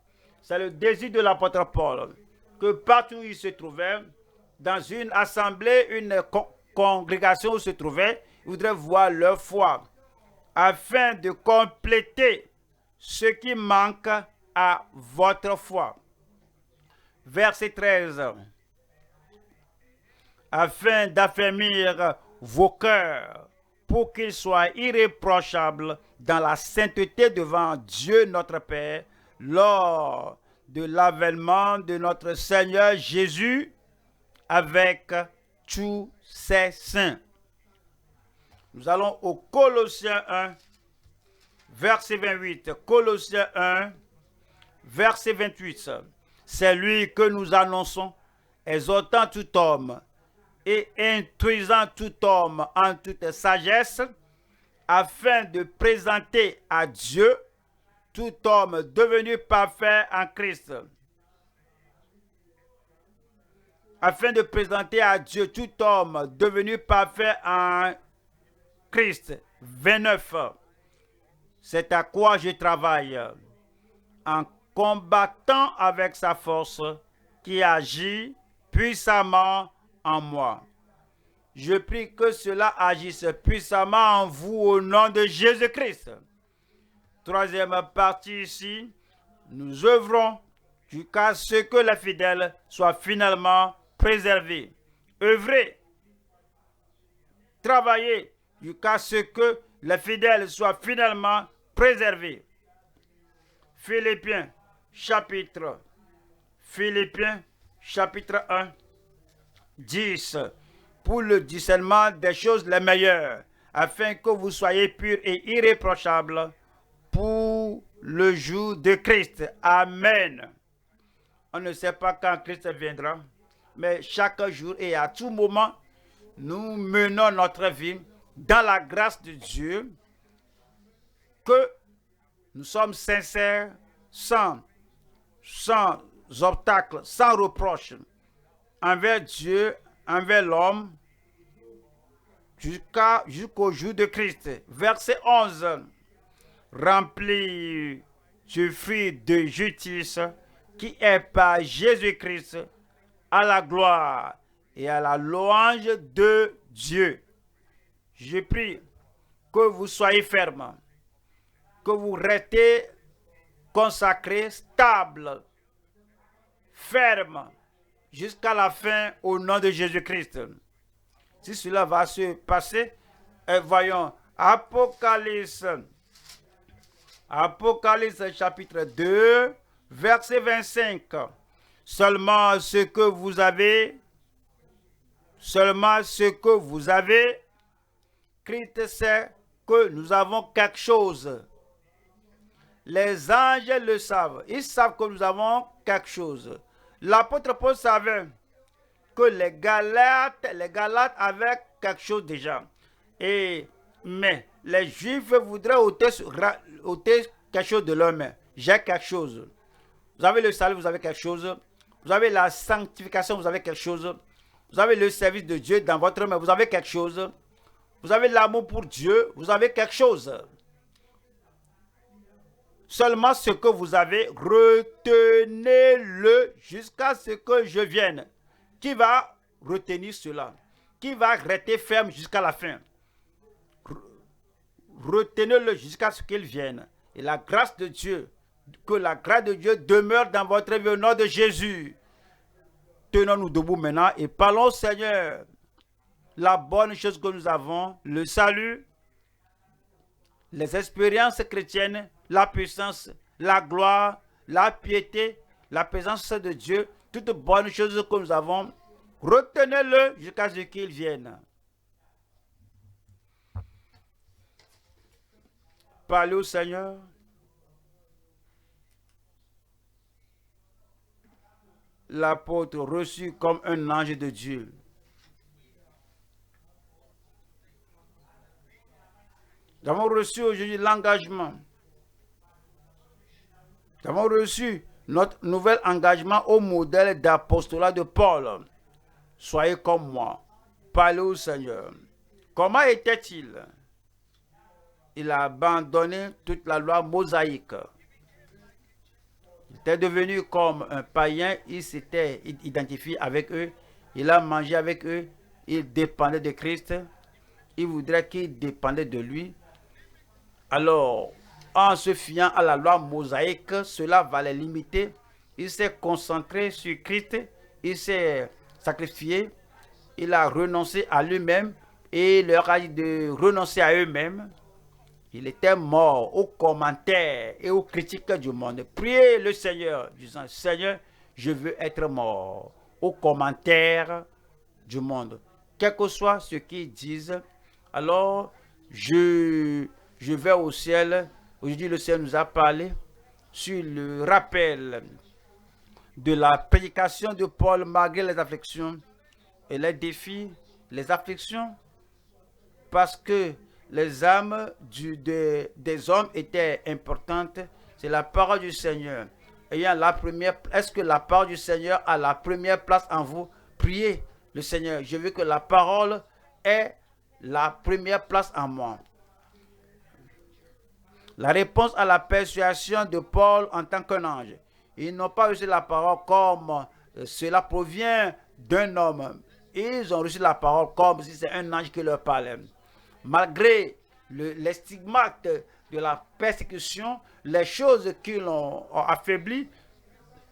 C'est le désir de l'apôtre Paul, que partout où il se trouvait, dans une assemblée, une congrégation où il se trouvait, il voudrait voir leur foi, afin de compléter ce qui manque à votre foi. Verset 13. Afin d'affermir vos cœurs, pour qu'ils soient irréprochables dans la sainteté devant Dieu notre Père, lors de l'avènement de notre Seigneur Jésus avec tous ses saints. Nous allons au Colossiens 1, verset 28. Colossiens 1, verset 28. C'est lui que nous annonçons, exhortant tout homme et instruisant tout homme en toute sagesse, afin de présenter à Dieu tout homme devenu parfait en Christ. Afin de présenter à Dieu tout homme devenu parfait en Christ. 29. C'est à quoi je travaille, en combattant avec sa force qui agit puissamment en moi. Je prie que cela agisse puissamment en vous au nom de Jésus-Christ. Troisième partie ici, nous œuvrons jusqu'à ce que les fidèles soient finalement préservés. Œuvrez, travaillez jusqu'à ce que les fidèles soient finalement préservés. Philippiens chapitre 1, 10. Pour le discernement des choses les meilleures, afin que vous soyez purs et irréprochables pour le jour de Christ. Amen. On ne sait pas quand Christ viendra, mais chaque jour et à tout moment, nous menons notre vie dans la grâce de Dieu, que nous sommes sincères, sans obstacle, sans reproche, envers Dieu, envers l'homme, jusqu'au jour de Christ. Verset 11. Rempli du fruit de justice qui est par Jésus-Christ, à la gloire et à la louange de Dieu. Je prie que vous soyez fermes, que vous restez consacrés, stables, fermes, jusqu'à la fin au nom de Jésus-Christ. Si cela va se passer, voyons Apocalypse chapitre 2, verset 25. Seulement ce que vous avez, Christ s'est que nous avons quelque chose. Les anges le savent. Ils savent que nous avons quelque chose. L'apôtre Paul savait que les Galates avaient quelque chose déjà. Mais les Juifs voudraient ôter quelque chose de leur main. J'ai quelque chose. Vous avez le salut, vous avez quelque chose. Vous avez la sanctification, vous avez quelque chose. Vous avez le service de Dieu dans votre main, vous avez quelque chose. Vous avez l'amour pour Dieu, vous avez quelque chose. Seulement ce que vous avez, retenez-le jusqu'à ce que je vienne. Qui va retenir cela? Qui va rester ferme jusqu'à la fin? Retenez-le jusqu'à ce qu'il vienne. Et la grâce de Dieu, que la grâce de Dieu demeure dans votre vie au nom de Jésus. Tenons-nous debout maintenant et parlons au Seigneur. La bonne chose que nous avons, le salut, les expériences chrétiennes, la puissance, la gloire, la piété, la présence de Dieu, toutes bonnes choses que nous avons, retenez-le jusqu'à ce qu'il vienne. Parlez au Seigneur. L'apôtre reçu comme un ange de Dieu. Nous avons reçu aujourd'hui l'engagement. Nous avons reçu notre nouvel engagement au modèle d'apostolat de Paul. Soyez comme moi. Parlez au Seigneur. Comment était-il? Il a abandonné toute la loi mosaïque. Il était devenu comme un païen. Il s'était identifié avec eux. Il a mangé avec eux. Il dépendait de Christ. Il voudrait qu'il dépendait de lui. Alors, en se fiant à la loi mosaïque, cela va les limiter. Il s'est concentré sur Christ. Il s'est sacrifié. Il a renoncé à lui-même et leur a dit de renoncer à eux-mêmes. Il était mort aux commentaires et aux critiques du monde. Priez le Seigneur, disant, Seigneur, je veux être mort aux commentaires du monde. Quel que soit ce qu'ils disent, alors je vais au ciel. Aujourd'hui, le Seigneur nous a parlé sur le rappel de la prédication de Paul malgré les afflictions et les défis, les afflictions, parce que les âmes des hommes étaient importantes. C'est la parole du Seigneur. Est-ce que la parole du Seigneur a la première place en vous? Priez le Seigneur. Je veux que la parole ait la première place en moi. La réponse à la persuasion de Paul en tant qu'un ange. Ils n'ont pas reçu la parole comme cela provient d'un homme. Ils ont reçu la parole comme si c'est un ange qui leur parlait. Malgré les stigmates de la persécution, les choses qui l'ont affaibli,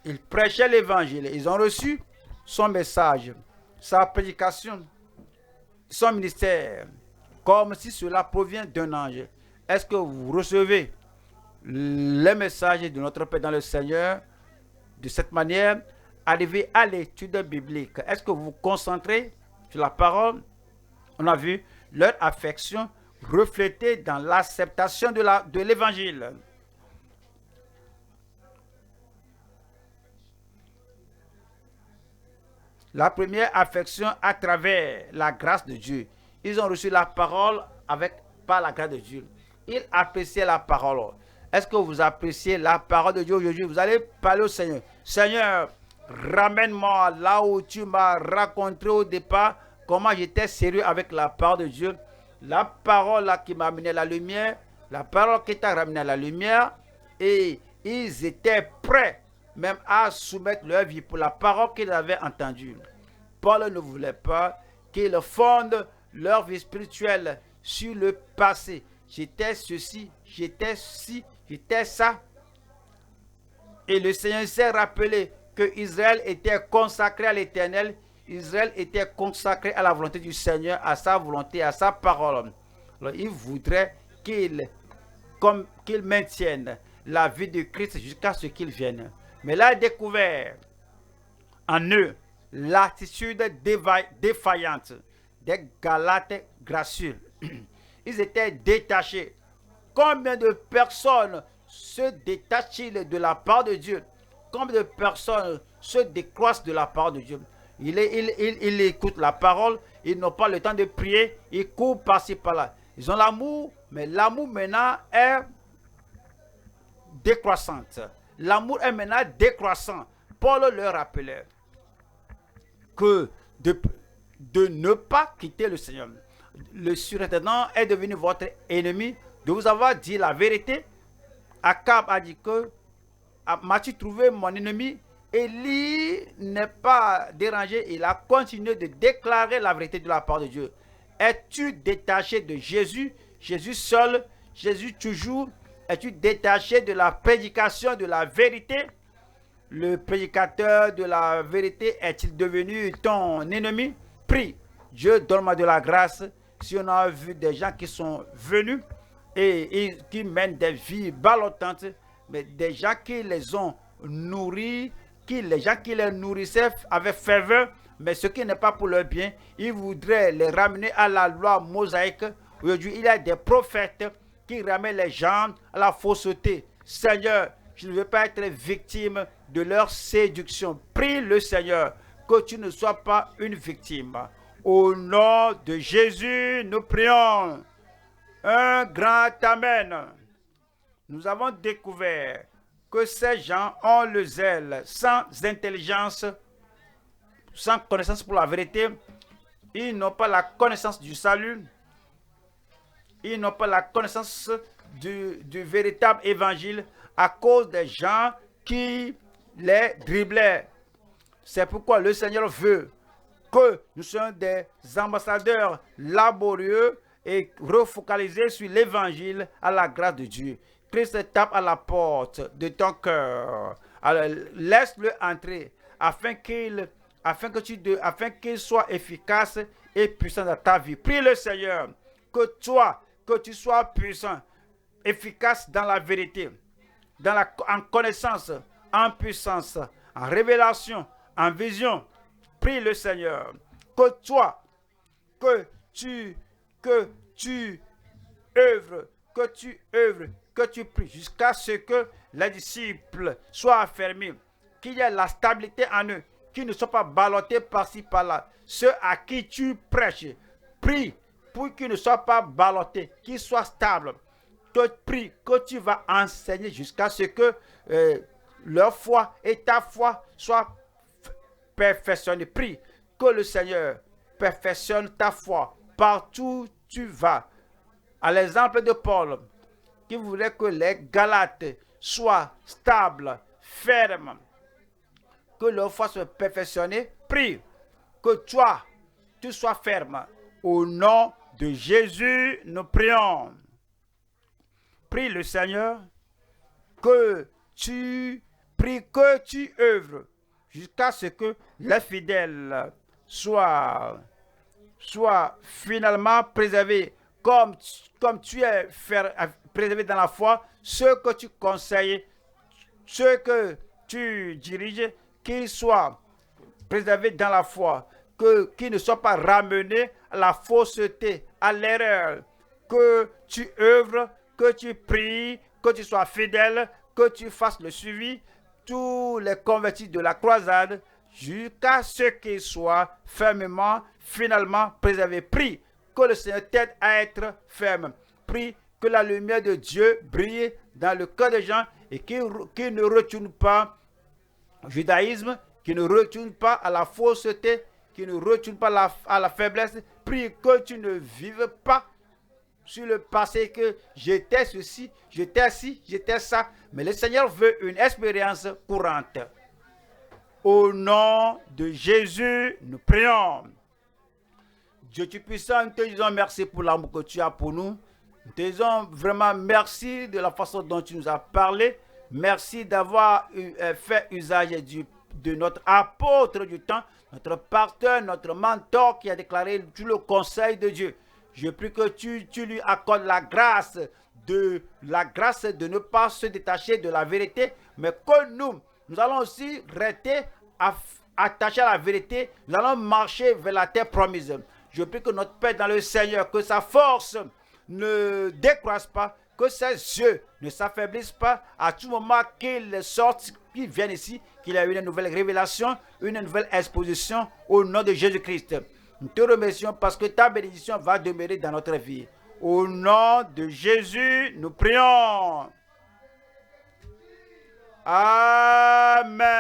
ils prêchaient l'évangile. Ils ont reçu son message, sa prédication, son ministère, comme si cela provient d'un ange. Est-ce que vous recevez les messages de notre Père dans le Seigneur de cette manière? Arrivez à l'étude biblique. Est-ce que vous vous concentrez sur la parole? On a vu leur affection reflétée dans l'acceptation de l'évangile. La première affection à travers la grâce de Dieu. Ils ont reçu la parole par la grâce de Dieu. Ils appréciaient la parole. Est-ce que vous appréciez la parole de Dieu aujourd'hui? Vous allez parler au Seigneur. Seigneur, ramène-moi là où tu m'as raconté au départ comment j'étais sérieux avec la parole de Dieu. La parole là qui m'a amené à la lumière. La parole qui t'a ramené à la lumière. Et ils étaient prêts même à soumettre leur vie pour la parole qu'ils avaient entendue. Paul ne voulait pas qu'ils fondent leur vie spirituelle sur le passé. J'étais ceci, j'étais ci, j'étais ça. Et le Seigneur s'est rappelé que Israël était consacré à l'Éternel. Israël était consacré à la volonté du Seigneur, à sa volonté, à sa parole. Alors, il voudrait qu'ils maintiennent la vie de Christ jusqu'à ce qu'il vienne. Mais là, il a découvert en eux l'attitude défaillante des Galates gracieux. ils étaient détachés. Combien de personnes se détachent-ils de la part de Dieu? Combien de personnes se décroissent de la part de Dieu? Ils écoutent la parole, ils n'ont pas le temps de prier, ils courent par-ci par-là. Ils ont l'amour, mais l'amour maintenant est décroissant. L'amour est maintenant décroissant. Paul leur rappelait que de ne pas quitter le Seigneur. Le surintendant est devenu votre ennemi, de vous avoir dit la vérité. Akab a dit que m'as-tu trouvé mon ennemi? Élie n'est pas dérangé, il a continué de déclarer la vérité de la part de Dieu. Es-tu détaché de Jésus? Jésus seul, Jésus toujours? Es-tu détaché de la prédication de la vérité? Le prédicateur de la vérité est-il devenu ton ennemi? Prie. Dieu, donne-moi de la grâce. Si on a vu des gens qui sont venus et qui mènent des vies ballottantes, mais des gens qui les ont nourris, les gens qui les nourrissaient avec ferveur, mais ce qui n'est pas pour leur bien, ils voudraient les ramener à la loi mosaïque. Aujourd'hui, il y a des prophètes qui ramènent les gens à la fausseté. Seigneur, je ne veux pas être victime de leur séduction. Prie le Seigneur que tu ne sois pas une victime. Au nom de Jésus, nous prions. Un grand Amen. Nous avons découvert que ces gens ont le zèle sans intelligence, sans connaissance pour la vérité. Ils n'ont pas la connaissance du salut. Ils n'ont pas la connaissance du véritable évangile à cause des gens qui les driblaient. C'est pourquoi le Seigneur veut que nous soyons des ambassadeurs laborieux et refocalisés sur l'évangile à la grâce de Dieu. Christ tape à la porte de ton cœur. Alors, laisse-le entrer afin qu'il soit efficace et puissant dans ta vie. Prie le Seigneur que tu sois puissant, efficace dans la vérité, en connaissance, en puissance, en révélation, en vision. Prie le Seigneur que tu œuvres, que tu pries jusqu'à ce que les disciples soient affermis, qu'il y ait la stabilité en eux, qu'ils ne soient pas ballottés par-ci par-là. Ceux à qui tu prêches, prie pour qu'ils ne soient pas ballottés, qu'ils soient stables. Prie que tu vas enseigner jusqu'à ce que leur foi et ta foi soient perfectionnés. Prie que le Seigneur perfectionne ta foi partout où tu vas. À l'exemple de Paul, qui voulait que les Galates soient stables, fermes, que leur foi soit perfectionnée. Prie que toi, tu sois ferme. Au nom de Jésus, nous prions. Prie le Seigneur que tu œuvres jusqu'à ce que les fidèles soient finalement préservés comme tu es préservé dans la foi, ceux que tu conseilles, ceux que tu diriges, qu'ils soient préservés dans la foi, qu'ils ne soient pas ramenés à la fausseté, à l'erreur, que tu œuvres, que tu pries, que tu sois fidèle, que tu fasses le suivi, tous les convertis de la croisade, jusqu'à ce qu'ils soient fermement, finalement préservés. Prie que le Seigneur t'aide à être ferme. Prie que la lumière de Dieu brille dans le cœur des gens et qu'ils ne retournent pas au judaïsme, qu'ils ne retournent pas à la fausseté, qu'ils ne retournent pas à la faiblesse. Prie que tu ne vives pas sur le passé que j'étais ceci, j'étais ci, j'étais ça. Mais le Seigneur veut une expérience courante. Au nom de Jésus, nous prions. Dieu Tout-Puissant, nous te disons merci pour l'amour que tu as pour nous. Nous te disons vraiment merci de la façon dont tu nous as parlé. Merci d'avoir fait usage de notre apôtre du temps, notre pasteur, notre mentor qui a déclaré tout le conseil de Dieu. Je prie que tu lui accordes la grâce de ne pas se détacher de la vérité, mais que nous allons aussi rester attachés à la vérité. Nous allons marcher vers la terre promise. Je prie que notre Père dans le Seigneur, que sa force ne décroissent pas, que ses yeux ne s'affaiblissent pas à tout moment qu'il sorte, qu'il vienne ici, qu'il y ait une nouvelle révélation, une nouvelle exposition au nom de Jésus-Christ. Nous te remercions parce que ta bénédiction va demeurer dans notre vie. Au nom de Jésus, nous prions. Amen.